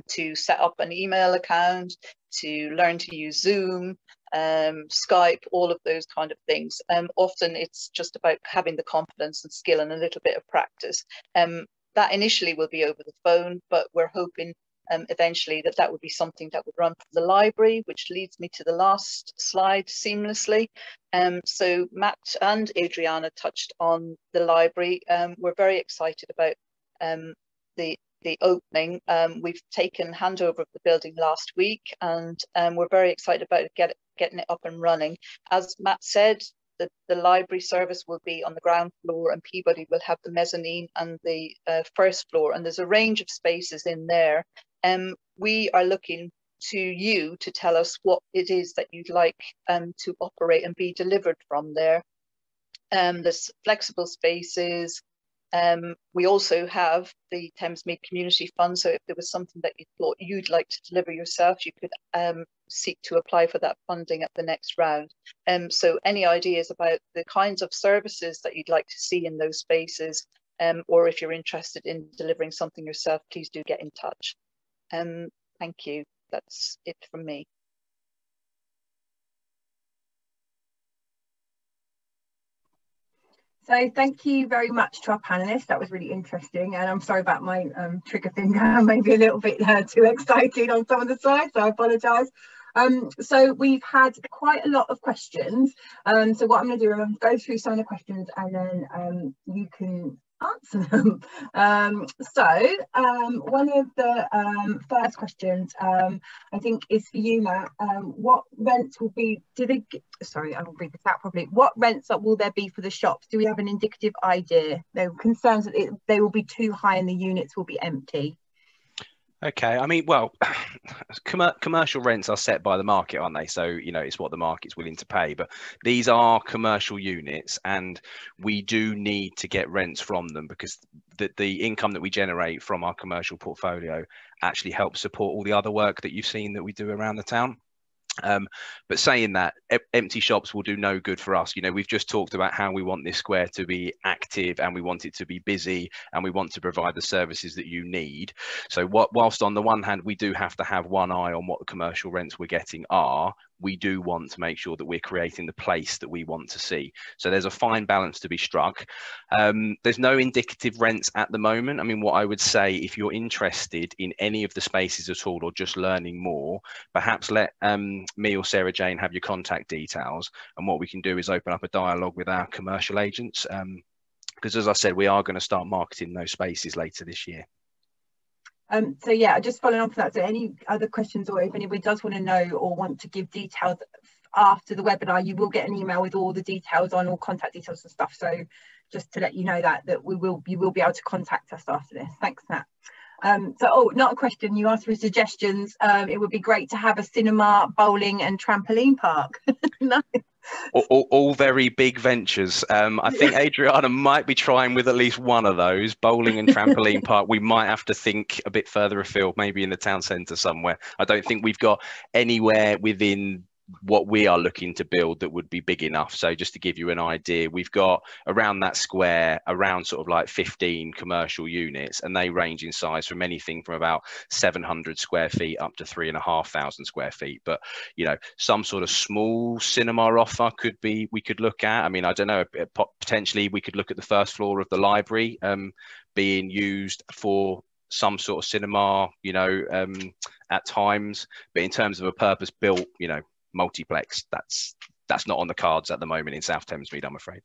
to set up an email account, to learn to use Zoom, Skype, all of those kind of things. Often it's just about having the confidence and skill and a little bit of practice. That initially will be over the phone, but we're hoping eventually that would be something that would run for the library, which leads me to the last slide seamlessly. So Matt and Adriana touched on the library. We're very excited about the opening. We've taken handover of the building last week, and we're very excited about getting it up and running. As Matt said, the library service will be on the ground floor, and Peabody will have the mezzanine and the first floor, and there's a range of spaces in there. We are looking to you to tell us what it is that you'd like to operate and be delivered from there. There's flexible spaces. We also have the Thamesmead Community Fund, so if there was something that you thought you'd like to deliver yourself, you could seek to apply for that funding at the next round. So any ideas about the kinds of services that you'd like to see in those spaces, or if you're interested in delivering something yourself, please do get in touch. Thank you. That's it from me. So thank you very much to our panelists. That was really interesting. And I'm sorry about my trigger finger, maybe a little bit too excited on some of the slides, so I apologise. So we've had quite a lot of questions. So what I'm going to do, I'm going to go through some of the questions and then you can answer them. One of the first questions, I think, is for you, Matt. What rents will be, sorry, I will read this out properly. What rents will there be for the shops? Do we have an indicative idea? There are concerns that they will be too high and the units will be empty. Okay, I mean, well, commercial rents are set by the market, aren't they? So, you know, it's what the market's willing to pay. But these are commercial units and we do need to get rents from them because the income that we generate from our commercial portfolio actually helps support all the other work that you've seen that we do around the town. But saying that, empty shops will do no good for us. You know, we've just talked about how we want this square to be active and we want it to be busy and we want to provide the services that you need. So whilst on the one hand, we do have to have one eye on what the commercial rents we're getting are, we do want to make sure that we're creating the place that we want to see. So there's a fine balance to be struck. There's no indicative rents at the moment. I mean, what I would say, if you're interested in any of the spaces at all or just learning more, perhaps let me or Sarah Jane have your contact details, and what we can do is open up a dialogue with our commercial agents, because as I said, we are going to start marketing those spaces later this year. So yeah, just following on from that, so any other questions, or if anybody does want to know or want to give details after the webinar, you will get an email with all the details on, all contact details and stuff. So just to let you know that you will be able to contact us after this. Thanks, Matt. Not a question, you asked for suggestions. It would be great to have a cinema, bowling and trampoline park. No. All very big ventures. I think Adriana might be trying with at least one of those. Bowling and trampoline park, we might have to think a bit further afield, maybe in the town centre somewhere. I don't think we've got anywhere within what we are looking to build that would be big enough. So just to give you an idea, we've got around that square around sort of like 15 commercial units, and they range in size from anything from about 700 square feet up to 3,500 square feet. But you know, some sort of small cinema offer we could look at. I mean, I don't know, potentially we could look at the first floor of the library being used for some sort of cinema, you know, at times. But in terms of a purpose built, you know, multiplex, that's not on the cards at the moment in South Thamesmead, I'm afraid.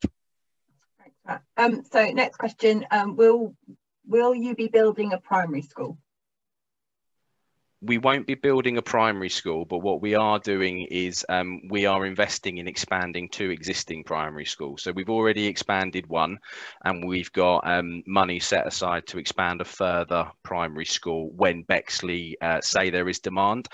So next question, will you be building a primary school? We won't be building a primary school, but what we are doing is we are investing in expanding 2 existing primary schools. So we've already expanded one, and we've got money set aside to expand a further primary school when Bexley say there is demand.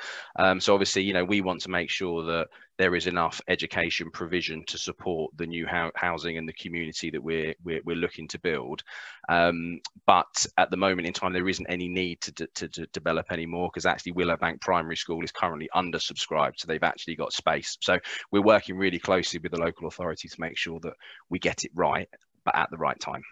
So obviously, you know, we want to make sure that there is enough education provision to support the new housing and the community that we're looking to build. But at the moment in time, there isn't any need to develop any more, because actually Willowbank Primary School is currently undersubscribed, so they've actually got space. So we're working really closely with the local authority to make sure that we get it right, but at the right time.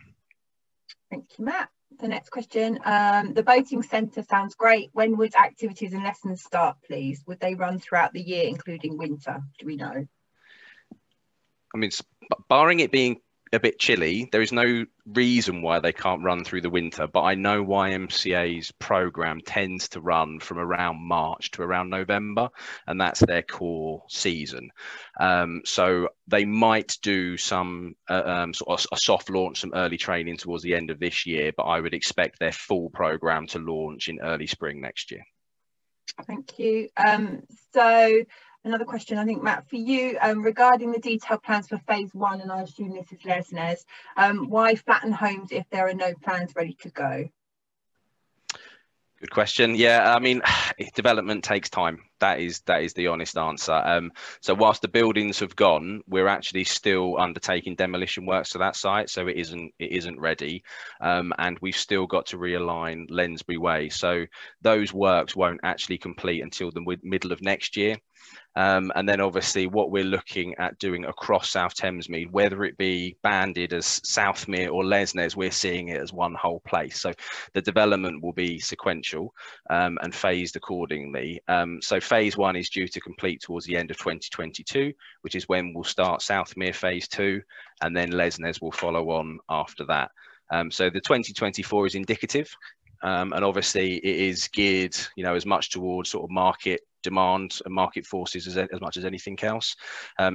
Thank you, Matt. The next question, the boating centre sounds great. When would activities and lessons start, please? Would they run throughout the year, including winter? Do we know? I mean, barring it being a bit chilly, there is no reason why they can't run through the winter, but I know YMCA's program tends to run from around March to around November, and that's their core season. So they might do some sort of a soft launch, some early training towards the end of this year, but I would expect their full program to launch in early spring next year. Thank you. So another question, I think, Matt, for you, regarding the detailed plans for phase 1, and I assume this is Lesnes, why flatten homes if there are no plans ready to go? Good question. Yeah, I mean, development takes time. That is the honest answer. So whilst the buildings have gone, we're actually still undertaking demolition works to that site, so it isn't ready, and we've still got to realign Lensbury Way. So those works won't actually complete until the middle of next year. And then obviously what we're looking at doing across South Thamesmead, whether it be banded as Southmere or Lesnes, we're seeing it as one whole place. So the development will be sequential and phased accordingly. So phase 1 is due to complete towards the end of 2022, which is when we'll start Southmere phase 2, and then Lesnes will follow on after that. So the 2024 is indicative. And obviously it is geared, as much towards sort of market demand and market forces as much as anything else.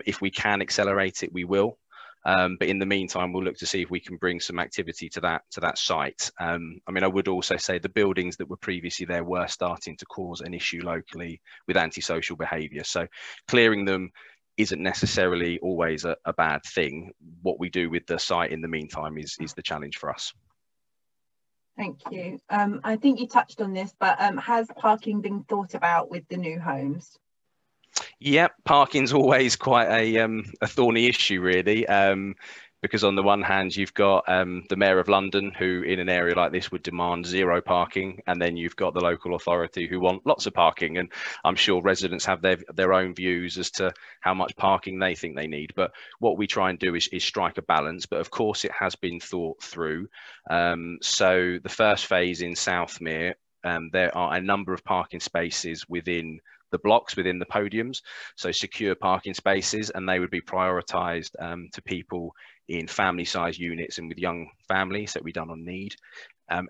If we can accelerate it, we will. But in the meantime, we'll look to see if we can bring some activity to that site. I mean, I would also say the buildings that were previously there were starting to cause an issue locally with antisocial behaviour. So clearing them isn't necessarily always a bad thing. What we do with the site in the meantime is the challenge for us. Thank you. I think you touched on this, but has parking been thought about with the new homes? Yeah, parking's always quite a thorny issue, really, because on the one hand, you've got the Mayor of London, who in an area like this would demand 0 parking, and then you've got the local authority who want lots of parking. And I'm sure residents have their own views as to how much parking they think they need. But what we try and do is strike a balance. But of course, it has been thought through. So the first phase in Southmere, there are a number of parking spaces within the blocks, within the podiums, so secure parking spaces, and they would be prioritised to people in family-sized units and with young families, that we done on need.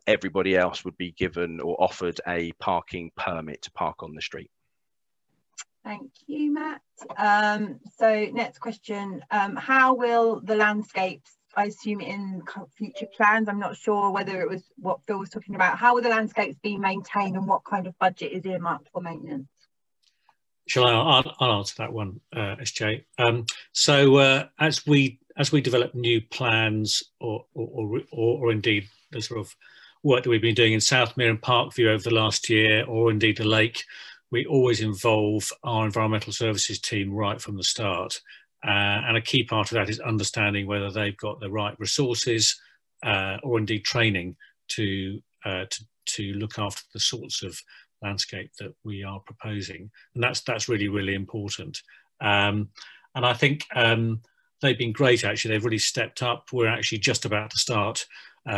Everybody else would be given or offered a parking permit to park on the street. Thank you, Matt. So next question, how will the landscapes, I assume in future plans, I'm not sure whether it was what Phil was talking about, how will the landscapes be maintained and what kind of budget is earmarked for maintenance? Shall I? I'll answer that one, SJ. So as we develop new plans, or indeed the sort of work that we've been doing in Southmere and Parkview over the last year, or indeed the lake, we always involve our environmental services team right from the start. And a key part of that is understanding whether they've got the right resources or indeed training to look after the sorts of landscape that we are proposing, and that's really important. And I think they've been great. Actually, they've really stepped up. We're actually just about to start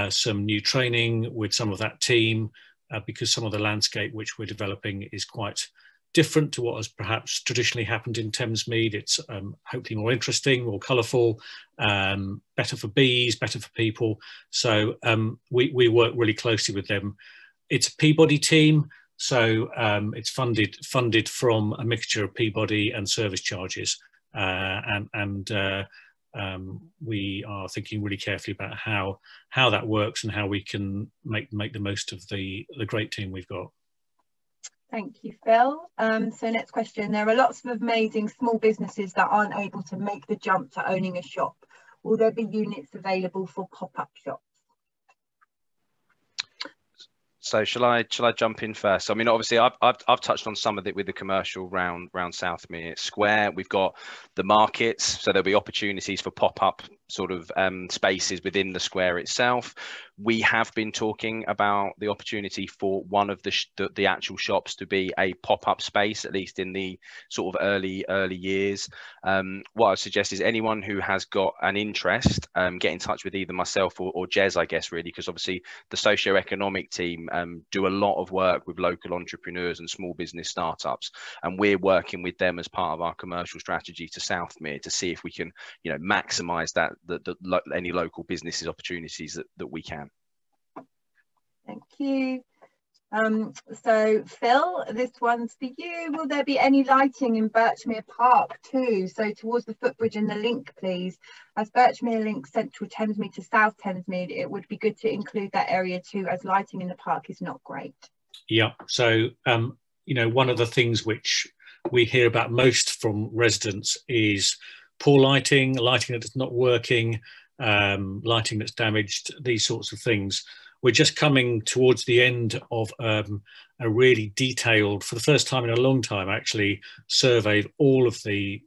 some new training with some of that team because some of the landscape which we're developing is quite different to what has perhaps traditionally happened in Thamesmead. It's hopefully more interesting, more colourful, better for bees, better for people. So we work really closely with them. It's a Peabody team. So it's funded from a mixture of Peabody and service charges, and we are thinking really carefully about how that works and how we can make the most of the great team we've got. Thank you, Phil. So next question, there are lots of amazing small businesses that aren't able to make the jump to owning a shop. Will there be units available for pop-up shops? So shall I jump in first? I mean, obviously I've touched on some of it with the commercial round Southmere Square. We've got the markets, so there'll be opportunities for pop-up sort of spaces within the square itself. We have been talking about the opportunity for one of the actual shops to be a pop-up space, at least in the sort of early years. What I suggest is anyone who has got an interest, get in touch with either myself or Jez, I guess, really, because obviously the socio-economic team do a lot of work with local entrepreneurs and small business startups, and we're working with them as part of our commercial strategy to Southmere to see if we can, maximise that any local businesses opportunities that we can. Thank you. So Phil, this one's for you. Will there be any lighting in Birchmere Park too? So towards the footbridge and the link, please. As Birchmere links Central Thamesmead to South Thamesmead, it would be good to include that area too, as lighting in the park is not great. Yeah, so one of the things which we hear about most from residents is poor lighting that's not working, lighting that's damaged, these sorts of things. We're just coming towards the end of a a really detailed, for the first time in a long time actually, survey of all of the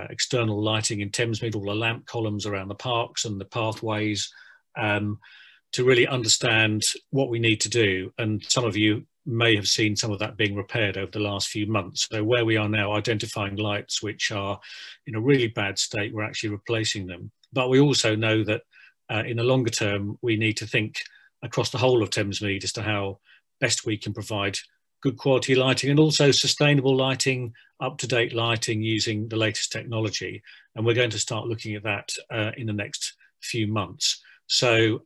external lighting in Thamesmead, all the lamp columns around the parks and the pathways, to really understand what we need to do. And some of you may have seen some of that being repaired over the last few months. So where we are now identifying lights which are in a really bad state, we're actually replacing them. But we also know that in the longer term, we need to think across the whole of Thamesmead as to how best we can provide good quality lighting and also sustainable lighting, up-to-date lighting using the latest technology. And we're going to start looking at that in the next few months. So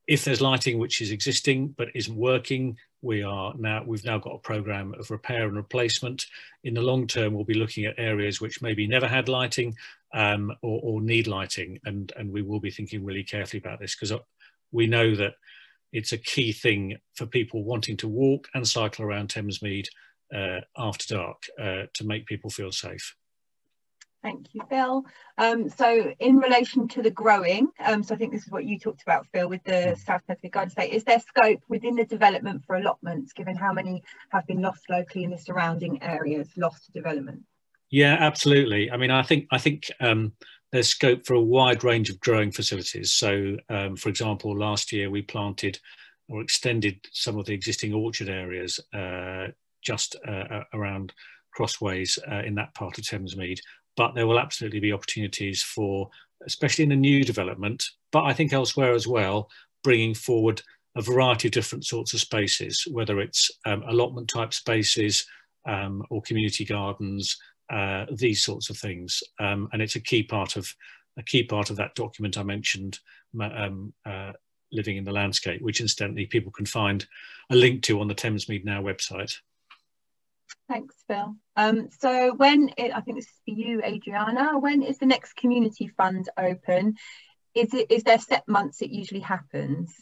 if there's lighting which is existing but isn't working, we've now got a program of repair and replacement. In the long term, we'll be looking at areas which maybe never had lighting or need lighting, and we will be thinking really carefully about this, because we know that it's a key thing for people wanting to walk and cycle around Thamesmead after dark to make people feel safe. Thank you, Phil. So in relation to the growing, so I think this is what you talked about, Phil, with the South Thamesmead Garden Estate, is there scope within the development for allotments, given how many have been lost locally in the surrounding areas, lost to development? Yeah, absolutely. I mean, I think there's scope for a wide range of growing facilities. So, for example, last year we planted or extended some of the existing orchard areas just around Crossways in that part of Thamesmead. But there will absolutely be opportunities for, especially in the new development, but I think elsewhere as well, bringing forward a variety of different sorts of spaces, whether it's allotment type spaces or community gardens, these sorts of things. And it's a key part of that document I mentioned, Living in the Landscape, which incidentally people can find a link to on the Thamesmead Now website. Thanks, Phil. So I think this is for you, Adriana, when is the next community fund open? Is there set months it usually happens?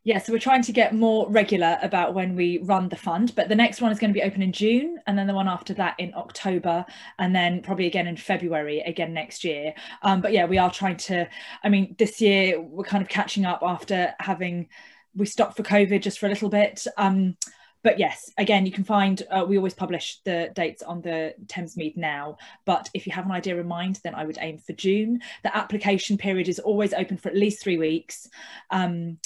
Yeah, so we're trying to get more regular about when we run the fund, but the next one is going to be open in June, and then the one after that in October, and then probably again in February again next year. But yeah, we are trying to, I mean, this year we're kind of catching up after we stopped for COVID just for a little bit. But yes, again, you can find, we always publish the dates on the Thamesmead Now, but if you have an idea in mind, then I would aim for June. The application period is always open for at least 3 weeks. And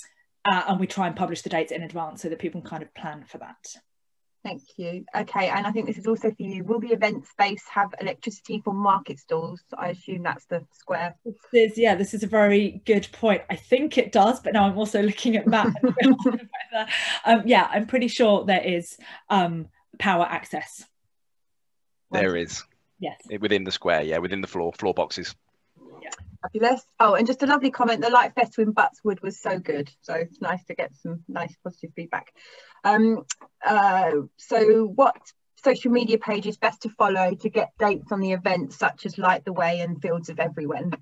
we try and publish the dates in advance so that people can kind of plan for that. Thank you. Okay, and I think this is also for you. Will the event space have electricity for market stalls? I assume that's the square. This is a very good point. I think it does, but now I'm also looking at Matt. Yeah, I'm pretty sure there is power access. There is. Yes. Within the square, yeah, within the floor boxes. Fabulous. Oh, and just a lovely comment, the Light Festival in Buttswood was so good, so it's nice to get some nice positive feedback. So what social media page is best to follow to get dates on the events such as Light the Way and Fields of Everywhen?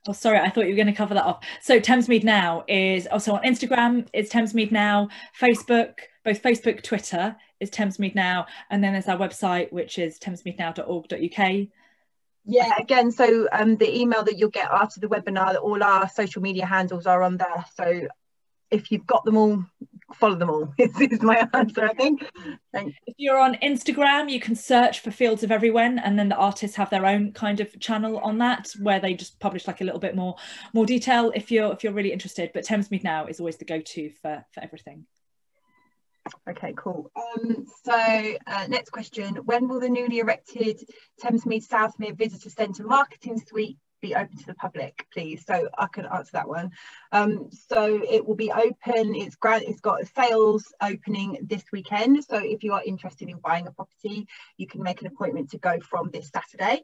Oh, sorry, I thought you were going to cover that off. So Thamesmead Now is also on Instagram, it's Thamesmead Now, Facebook, both Facebook, Twitter is Thamesmead Now, and then there's our website, which is thamesmeadnow.org.uk. Yeah, again, so the email that you'll get after the webinar, all our social media handles are on there. So if you've got them all, follow them all, is my answer, I think. Thanks. If you're on Instagram, you can search for Fields of Everywhen, and then the artists have their own kind of channel on that where they just publish like a little bit more detail if you're really interested. But Thamesmead Now is always the go-to for everything. Okay, cool. Next question. When will the newly erected Thamesmead Southmere Visitor Centre Marketing Suite be open to the public, please? So I can answer that one. So it will be open. It's got a sales opening this weekend. So if you are interested in buying a property, you can make an appointment to go from this Saturday.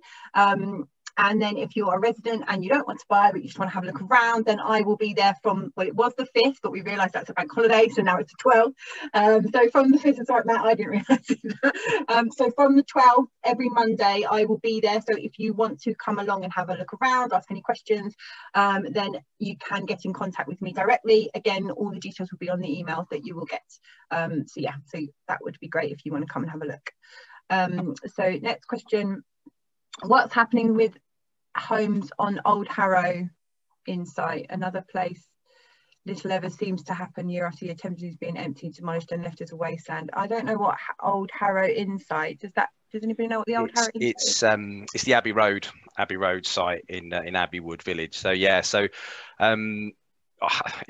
And then if you're a resident and you don't want to buy, but you just want to have a look around, then I will be there from, well, it was the 5th, but we realised that's a bank holiday, so now it's the 12th. So from the 5th, sorry, Matt, I didn't realise that. So from the 12th, every Monday, I will be there. So if you want to come along and have a look around, ask any questions, then you can get in contact with me directly. Again, all the details will be on the email that you will get. So yeah, so that would be great if you want to come and have a look. So next question. What's happening with homes on Old Harrow Insight, another place little ever seems to happen year after year. Thamesmead is being emptied, demolished and left as a wasteland. I don't know what Old Harrow Insight, does anybody know what the Old Harrow Insight is? It's the Abbey Road site in Abbeywood Village. So yeah, so in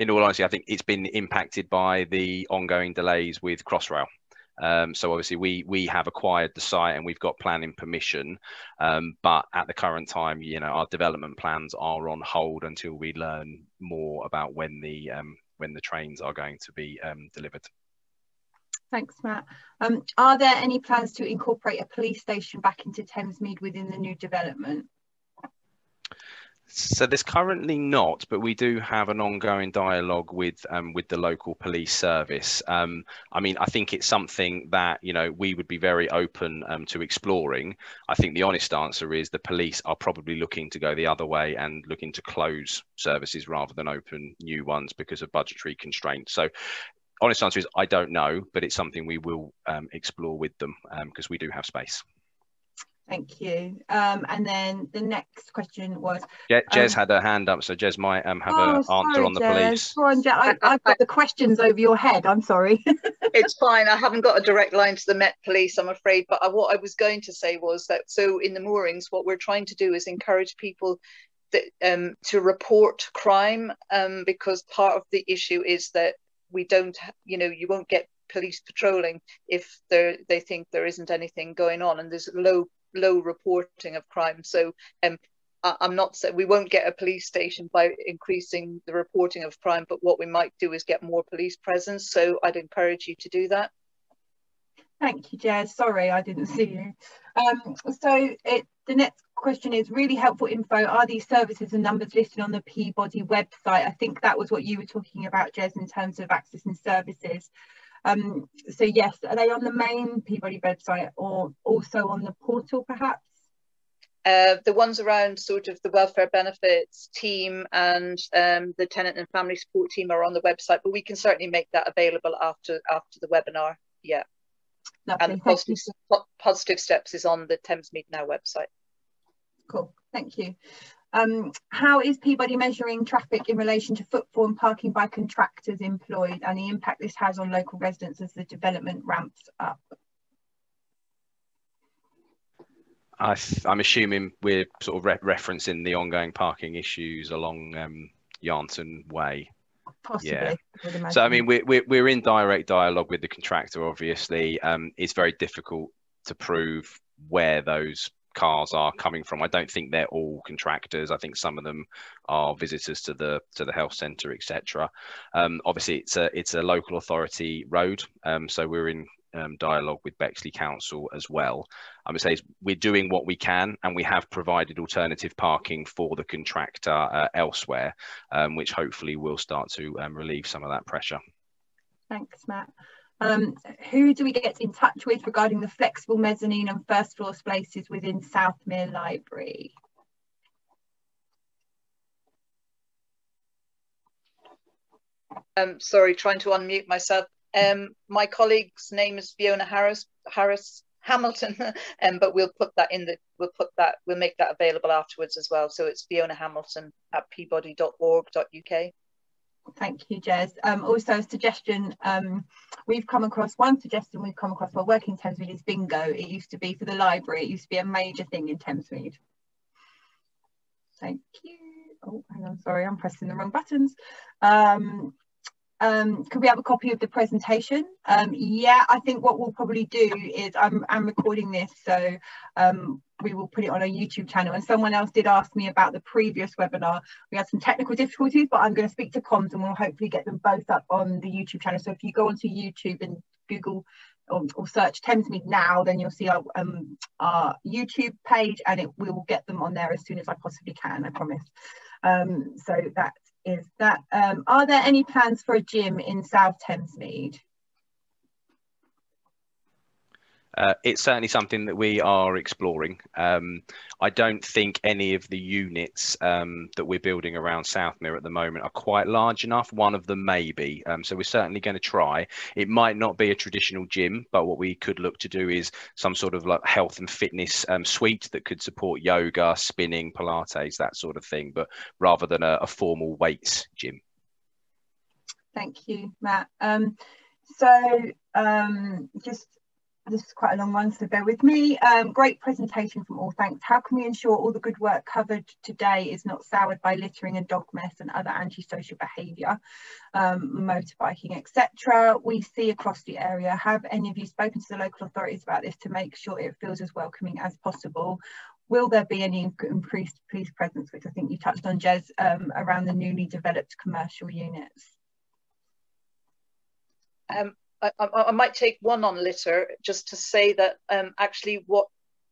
all honesty, I think it's been impacted by the ongoing delays with Crossrail. So obviously we have acquired the site and we've got planning permission, but at the current time, you know, our development plans are on hold until we learn more about when the trains are going to be delivered. Thanks, Matt. Are there any plans to incorporate a police station back into Thamesmead within the new development? So there's currently not, but we do have an ongoing dialogue with the local police service. I mean, I think it's something that, you know, we would be very open to exploring. I think the honest answer is the police are probably looking to go the other way and looking to close services rather than open new ones because of budgetary constraints. So honest answer is I don't know, but it's something we will explore with them because we do have space. Thank you. And then the next question was... Jez had her hand up, so Jez might have an answer on the police. Go on, Jez. I've got the questions over your head, I'm sorry. It's fine, I haven't got a direct line to the Met Police, I'm afraid, but what I was going to say was that, so in the moorings, what we're trying to do is encourage people that, to report crime, because part of the issue is that we don't, you know, you won't get police patrolling if they think there isn't anything going on, and there's low reporting of crime. So I'm not saying we won't get a police station by increasing the reporting of crime, but what we might do is get more police presence. So I'd encourage you to do that. Thank you, Jez. Sorry, I didn't see you. The next question is really helpful info. Are these services and numbers listed on the Peabody website? I think that was what you were talking about, Jez, in terms of accessing services. So yes, are they on the main Peabody website or also on the portal perhaps? The ones around sort of the welfare benefits team and the tenant and family support team are on the website, but we can certainly make that available after the webinar. Yeah. Lovely. And positive steps is on the Thamesmead Now website. Cool, thank you. How is Peabody measuring traffic in relation to footfall and parking by contractors employed and the impact this has on local residents as the development ramps up? I'm assuming we're sort of referencing the ongoing parking issues along Yarnton Way. Possibly. Yeah. So I mean, we're in direct dialogue with the contractor. Obviously, it's very difficult to prove where those cars are coming from. I don't think they're all contractors. I think some of them are visitors to the health centre, etc. Obviously, it's a local authority road, so we're in dialogue with Bexley Council as well. I would say we're doing what we can, and we have provided alternative parking for the contractor elsewhere, which hopefully will start to relieve some of that pressure. Thanks, Matt. Who do we get in touch with regarding the flexible mezzanine and first floor spaces within Southmere Library? Sorry, trying to unmute myself. My colleague's name is Fiona Harris Hamilton, but we'll make that available afterwards as well. So it's Fiona Hamilton at peabody.org.uk. Thank you, Jez. Also a suggestion, we've come across while working in Thamesmead is bingo. It used to be for the library, it used to be a major thing in Thamesmead. Thank you. Oh, hang on, sorry, I'm pressing the wrong buttons. Could we have a copy of the presentation? Yeah, I think what we'll probably do is I'm recording this, so we will put it on a YouTube channel. And someone else did ask me about the previous webinar. We had some technical difficulties, but I'm going to speak to comms and we'll hopefully get them both up on the YouTube channel. So if you go onto YouTube and Google or search Thamesmead Now, then you'll see our YouTube page, and we will get them on there as soon as I possibly can, I promise. So that is that. Are there any plans for a gym in South Thamesmead? It's certainly something that we are exploring. I don't think any of the units that we're building around Southmere at the moment are quite large enough. One of them may be, so we're certainly going to try. It might not be a traditional gym, but what we could look to do is some sort of like health and fitness suite that could support yoga, spinning, Pilates, that sort of thing, but rather than a formal weights gym. Thank you, Matt. So just this is quite a long one, so bear with me. Great presentation from all, thanks. How can we ensure all the good work covered today is not soured by littering and dog mess and other antisocial behaviour, motorbiking, etc. we see across the area? Have any of you spoken to the local authorities about this to make sure it feels as welcoming as possible? Will there be any increased police presence, which I think you touched on, Jez, around the newly developed commercial units? I might take one on litter, just to say that actually what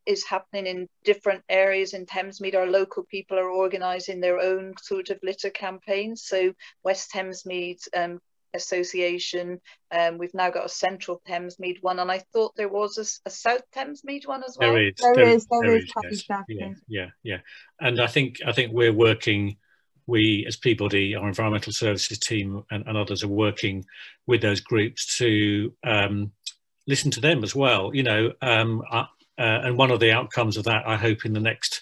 is happening in different areas in Thamesmead, our local people are organising their own sort of litter campaigns. So West Thamesmead Association, we've now got a Central Thamesmead one, and I thought there was a South Thamesmead one as well. There is. Yes. Yeah. And I think we're working. We, as Peabody, our environmental services team, and others are working with those groups to listen to them as well. You know, and one of the outcomes of that, I hope, in the next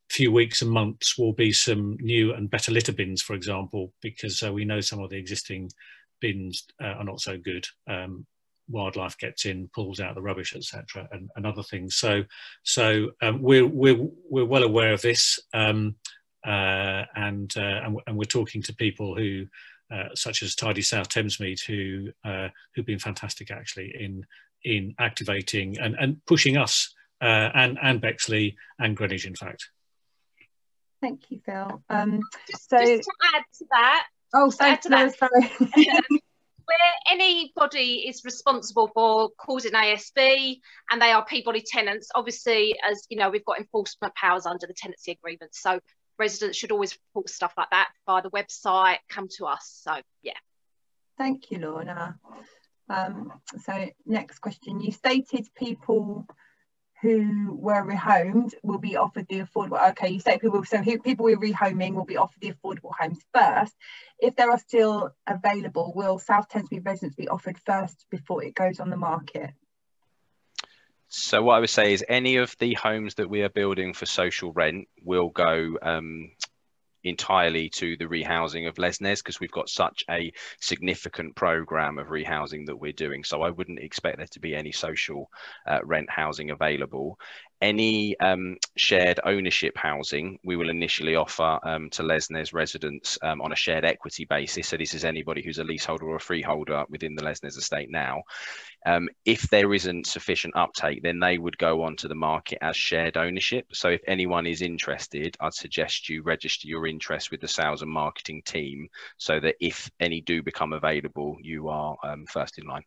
few weeks and months, will be some new and better litter bins, for example, because we know some of the existing bins are not so good. Wildlife gets in, pulls out the rubbish, etc., and other things. So we're well aware of this. And we're talking to people who, such as Tidy South Thamesmead, who've been fantastic actually in activating and pushing us and Bexley and Greenwich, in fact. Thank you, Phil. Just to add to that. Oh, thanks. No, sorry. Where anybody is responsible for causing ASB and they are Peabody tenants, obviously, as you know, we've got enforcement powers under the tenancy agreement. So residents should always report stuff like that via the website, come to us. So yeah. Thank you, Lorna. So next question, you stated people who were rehomed will be offered the affordable, okay, you say people, so people who are rehoming will be offered the affordable homes first. If there are still available, will South Thamesmead residents be offered first before it goes on the market? So what I would say is any of the homes that we are building for social rent will go entirely to the rehousing of Lesnes, because we've got such a significant program of rehousing that we're doing. So I wouldn't expect there to be any social rent housing available. Any shared ownership housing we will initially offer to Lesnes residents on a shared equity basis. So this is anybody who's a leaseholder or a freeholder within the Lesnes estate now. If there isn't sufficient uptake, then they would go onto the market as shared ownership. So if anyone is interested, I'd suggest you register your interest with the sales and marketing team so that if any do become available, you are first in line.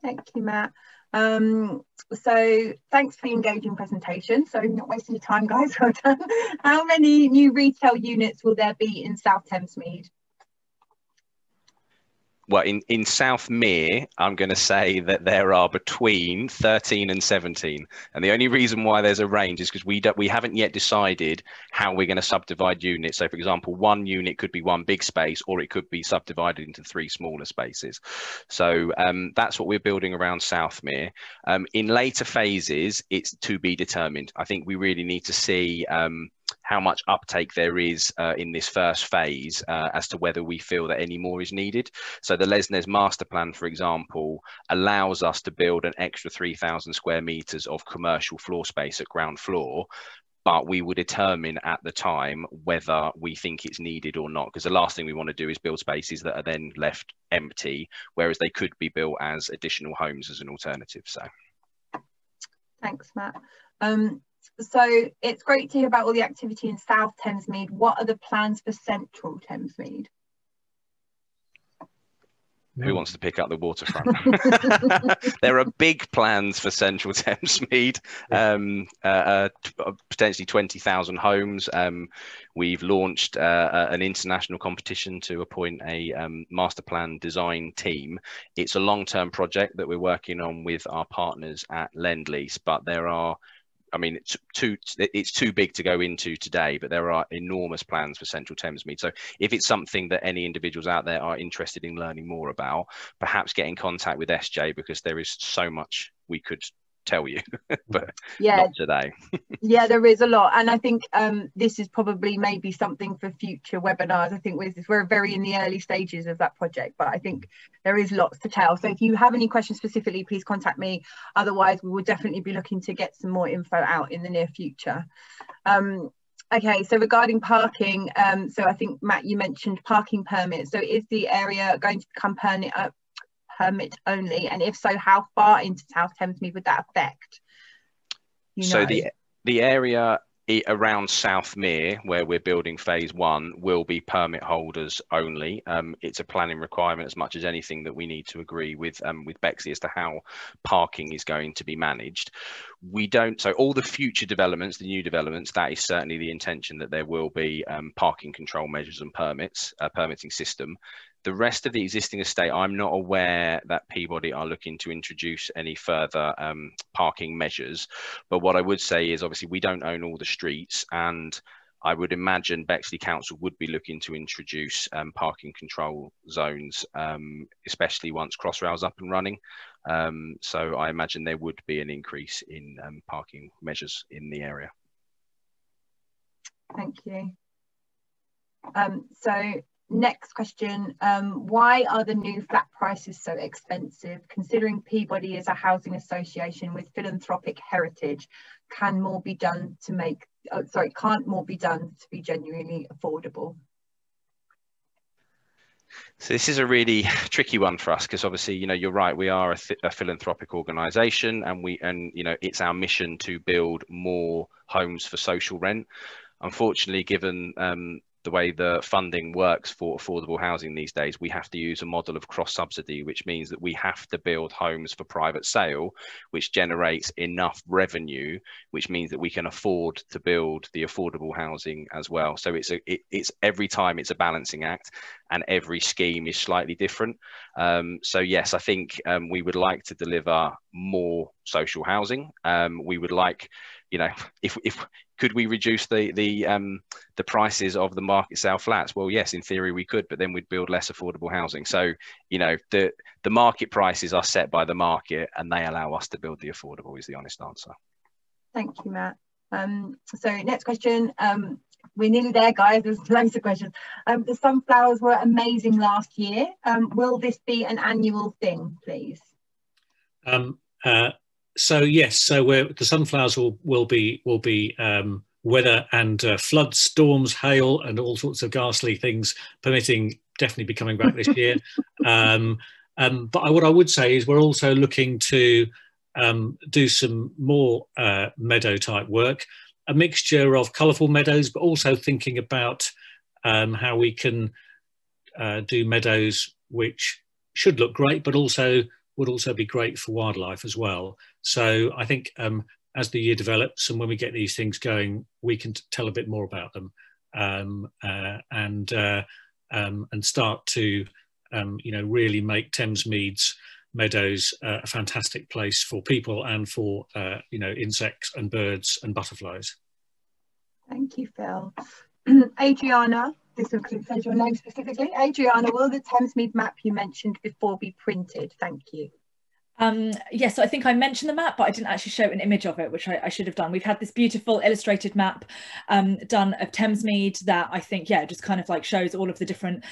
Thank you, Matt. So thanks for the engaging presentation. So not wasting your time, guys. Well done. How many new retail units will there be in South Thamesmead? Well, in South Mere, I'm going to say that there are between 13 and 17. And the only reason why there's a range is because we haven't yet decided how we're going to subdivide units. So, for example, one unit could be one big space, or it could be subdivided into 3 smaller spaces. So that's what we're building around South Mere. In later phases, it's to be determined. I think we really need to see how much uptake there is in this first phase as to whether we feel that any more is needed. So the Lesnes master plan, for example, allows us to build an extra 3,000 square meters of commercial floor space at ground floor, but we will determine at the time whether we think it's needed or not, because the last thing we want to do is build spaces that are then left empty, whereas they could be built as additional homes as an alternative. So thanks, Matt. So it's great to hear about all the activity in South Thamesmead. What are the plans for Central Thamesmead? Who wants to pick up the waterfront? There are big plans for Central Thamesmead, potentially 20,000 homes. We've launched an international competition to appoint a master plan design team. It's a long-term project that we're working on with our partners at Lend-Lease, but there are, I mean, it's too big to go into today, but there are enormous plans for Central Thamesmead. So if it's something that any individuals out there are interested in learning more about, perhaps get in contact with SJ, because there is so much we could tell you, but yeah, not today. Yeah, there is a lot, and I think this is probably maybe something for future webinars. I think we're very in the early stages of that project, but I think there is lots to tell. So if you have any questions specifically, please contact me. Otherwise, we will definitely be looking to get some more info out in the near future. Okay, so regarding parking, so I think, Matt, you mentioned parking permits. So is the area going to become permit only? And if so, how far into South Thamesmead would that affect? So the area around Southmere, where we're building phase 1, will be permit holders only. It's a planning requirement as much as anything that we need to agree with Bexley as to how parking is going to be managed. So all the future developments, the new developments, that is certainly the intention, that there will be parking control measures and permitting system. The rest of the existing estate, I'm not aware that Peabody are looking to introduce any further parking measures. But what I would say is, obviously, we don't own all the streets, and I would imagine Bexley Council would be looking to introduce parking control zones, especially once Crossrail's up and running. So I imagine there would be an increase in parking measures in the area. Thank you. So next question, why are the new flat prices so expensive? Considering Peabody is a housing association with philanthropic heritage, can more be done to make, can't more be done to be genuinely affordable? So this is a really tricky one for us, because obviously, you're right, we are a philanthropic organisation, and it's our mission to build more homes for social rent. Unfortunately, given the way the funding works for affordable housing these days, we have to use a model of cross subsidy, which means that we have to build homes for private sale, which generates enough revenue, which means that we can afford to build the affordable housing as well. So it's every time it's a balancing act, and every scheme is slightly different. So yes, I think we would like to deliver more social housing. We would like, if could we reduce the prices of the market sale flats? Well, yes, in theory we could, but then we'd build less affordable housing. So, the market prices are set by the market, and they allow us to build the affordable, is the honest answer. Thank you, Matt. So next question. We're nearly there, guys. There's loads of questions. The sunflowers were amazing last year. Will this be an annual thing, please? So yes, so the sunflowers will be weather and floods, storms, hail, and all sorts of ghastly things permitting, definitely be coming back this year. But what I would say is we're also looking to do some more meadow type work, a mixture of colourful meadows, but also thinking about how we can do meadows which should look great, but would also be great for wildlife as well. So I think as the year develops and when we get these things going, we can tell a bit more about them and start to really make Thamesmead's meadows a fantastic place for people and for insects and birds and butterflies. Thank you, Phil. Adriana, this says your name specifically. Adriana, will the Thamesmead map you mentioned before be printed? Thank you. Yes, so I think I mentioned the map, but I didn't actually show an image of it, which I should have done. We've had this beautiful illustrated map done of Thamesmead that I think, just kind of like shows all of the different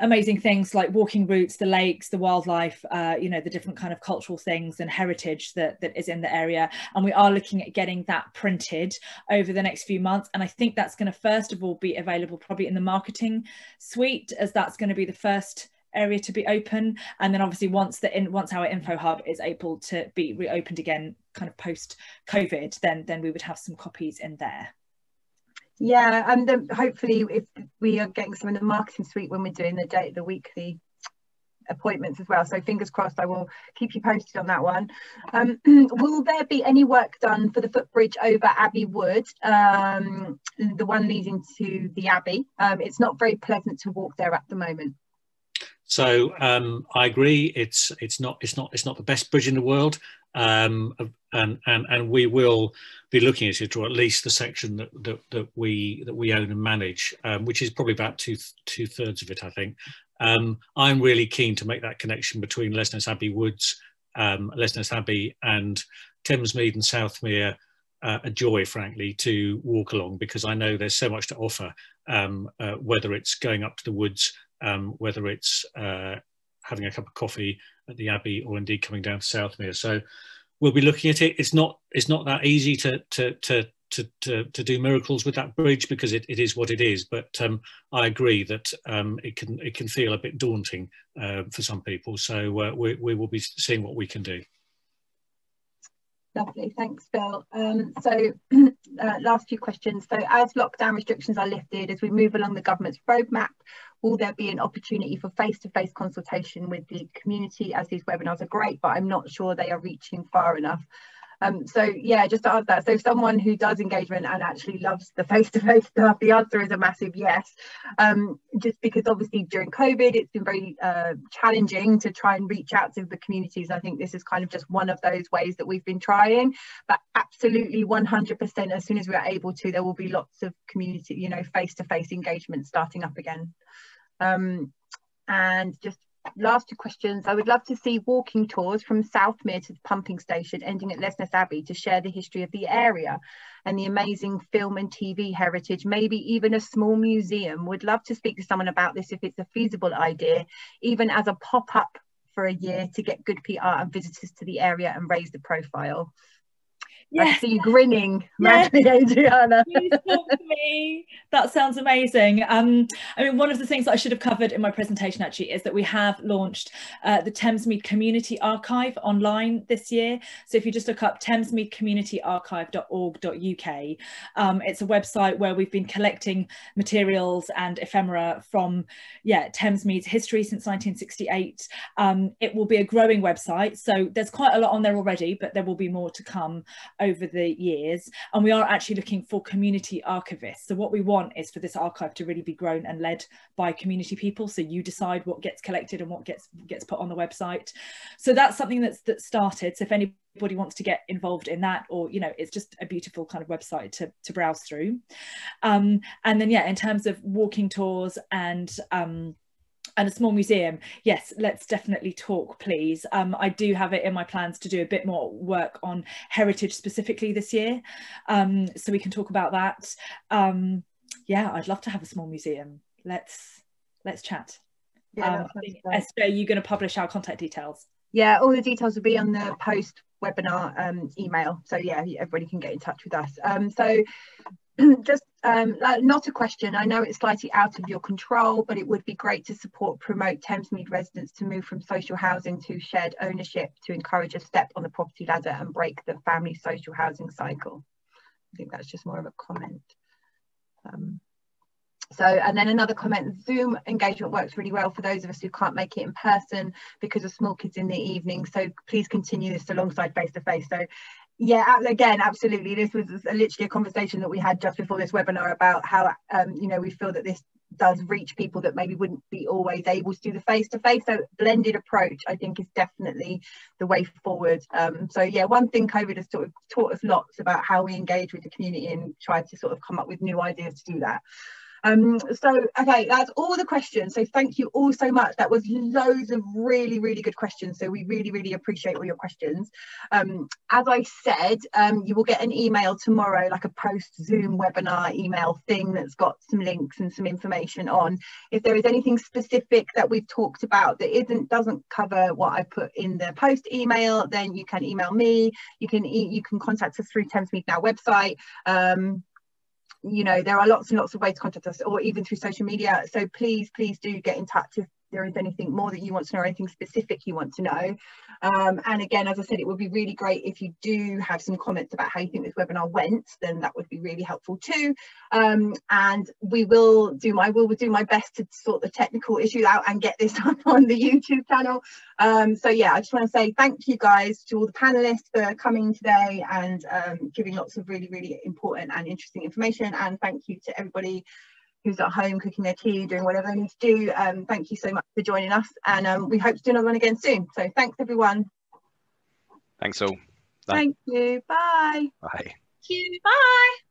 amazing things like walking routes, the lakes, the wildlife, the different kind of cultural things and heritage that is in the area. And we are looking at getting that printed over the next few months. And I think that's going to first of all be available probably in the marketing suite, as that's going to be the first area to be open. And then obviously once our info hub is able to be reopened again, kind of post COVID, then we would have some copies in there. Yeah, and then hopefully if we are getting some in the marketing suite when we're doing the weekly appointments as well. So fingers crossed, I will keep you posted on that one. Will there be any work done for the footbridge over Abbey Wood, the one leading to the Abbey? It's not very pleasant to walk there at the moment. So I agree. It's not the best bridge in the world, and we will be looking at it, or at least the section that we own and manage, which is probably about two thirds of it, I think. I'm really keen to make that connection between Lesness Abbey Woods Lesness Abbey and Thamesmead and Southmere a joy, frankly, to walk along, because I know there's so much to offer, whether it's going up to the woods, whether it's having a cup of coffee at the Abbey, or indeed coming down to Southmere. So we'll be looking at it. It's not that easy to do miracles with that bridge, because it is what it is. But I agree that it can feel a bit daunting for some people. So we will be seeing what we can do. Lovely, thanks, Phil. Last few questions. So as lockdown restrictions are lifted, as we move along the government's roadmap, will there be an opportunity for face-to-face consultation with the community, as these webinars are great, but I'm not sure they are reaching far enough? So yeah, just to ask that, so someone who does engagement and actually loves the face-to-face stuff, the answer is a massive yes. Just because obviously during COVID, it's been very challenging to try and reach out to the communities. I think this is kind of just one of those ways that we've been trying, but absolutely 100%, as soon as we're able to, there will be lots of community, you know, face-to-face engagement starting up again. And just last two questions. I would love to see walking tours from Southmere to the pumping station ending at Lesness Abbey to share the history of the area and the amazing film and TV heritage, maybe even a small museum. Would love to speak to someone about this if it's a feasible idea, even as a pop-up for a year to get good PR and visitors to the area and raise the profile. Yes. I see you grinning, yes. Madly, Adriana. Please talk to me. That sounds amazing. I mean, one of the things that I should have covered in my presentation actually is that we have launched the Thamesmead Community Archive online this year. So if you just look up thamesmeadcommunityarchive.org.uk, it's a website where we've been collecting materials and ephemera from Thamesmead's history since 1968. It will be a growing website, so there's quite a lot on there already, but there will be more to come over the years, and we are actually looking for community archivists. So what we want is for this archive to really be grown and led by community people, so you decide what gets collected and what gets put on the website. So that's something that's started. So if anybody wants to get involved in that, or you know, it's just a beautiful kind of website to browse through. And then in terms of walking tours and a small museum, yes, let's definitely talk, please. I do have it in my plans to do a bit more work on heritage specifically this year, so we can talk about that. I'd love to have a small museum. Let's chat. Esther, are you going to publish our contact details? Yeah, all the details will be on the post webinar email, so yeah, everybody can get in touch with us. Just not a question, I know it's slightly out of your control, but it would be great to promote Thamesmead residents to move from social housing to shared ownership to encourage a step on the property ladder and break the family social housing cycle. I think that's just more of a comment. And then another comment, Zoom engagement works really well for those of us who can't make it in person because of small kids in the evening, so please continue this alongside face-to-face. So yeah, again, absolutely, this was literally a conversation that we had just before this webinar about how we feel that this does reach people that maybe wouldn't be always able to do the face-to-face. So blended approach, I think, is definitely the way forward. So yeah, one thing COVID has sort of taught us lots about how we engage with the community and try to sort of come up with new ideas to do that. Okay, that's all the questions, so thank you all so much. That was loads of really good questions, so we really appreciate all your questions. As I said, you will get an email tomorrow, like a post Zoom webinar email thing that's got some links and some information on. If there is anything specific that we've talked about that doesn't cover what I put in the post email, then you can email me. You can contact us through Thamesmead Now website. There are lots and lots of ways to contact us, or even through social media, so please do get in touch if there is anything more that you want to know or anything specific you want to know. And again, as I said, it would be really great if you do have some comments about how you think this webinar went, then that would be really helpful too. And I will do my best to sort the technical issue out and get this up on the YouTube channel. So yeah, I just want to say thank you guys to all the panelists for coming today and giving lots of really important and interesting information, and thank you to everybody who's at home cooking their tea, doing whatever they need to do. Thank you so much for joining us, and we hope to do another one again soon. So thanks everyone. Thanks all. Thank you. Bye. Bye. Thank you. Bye.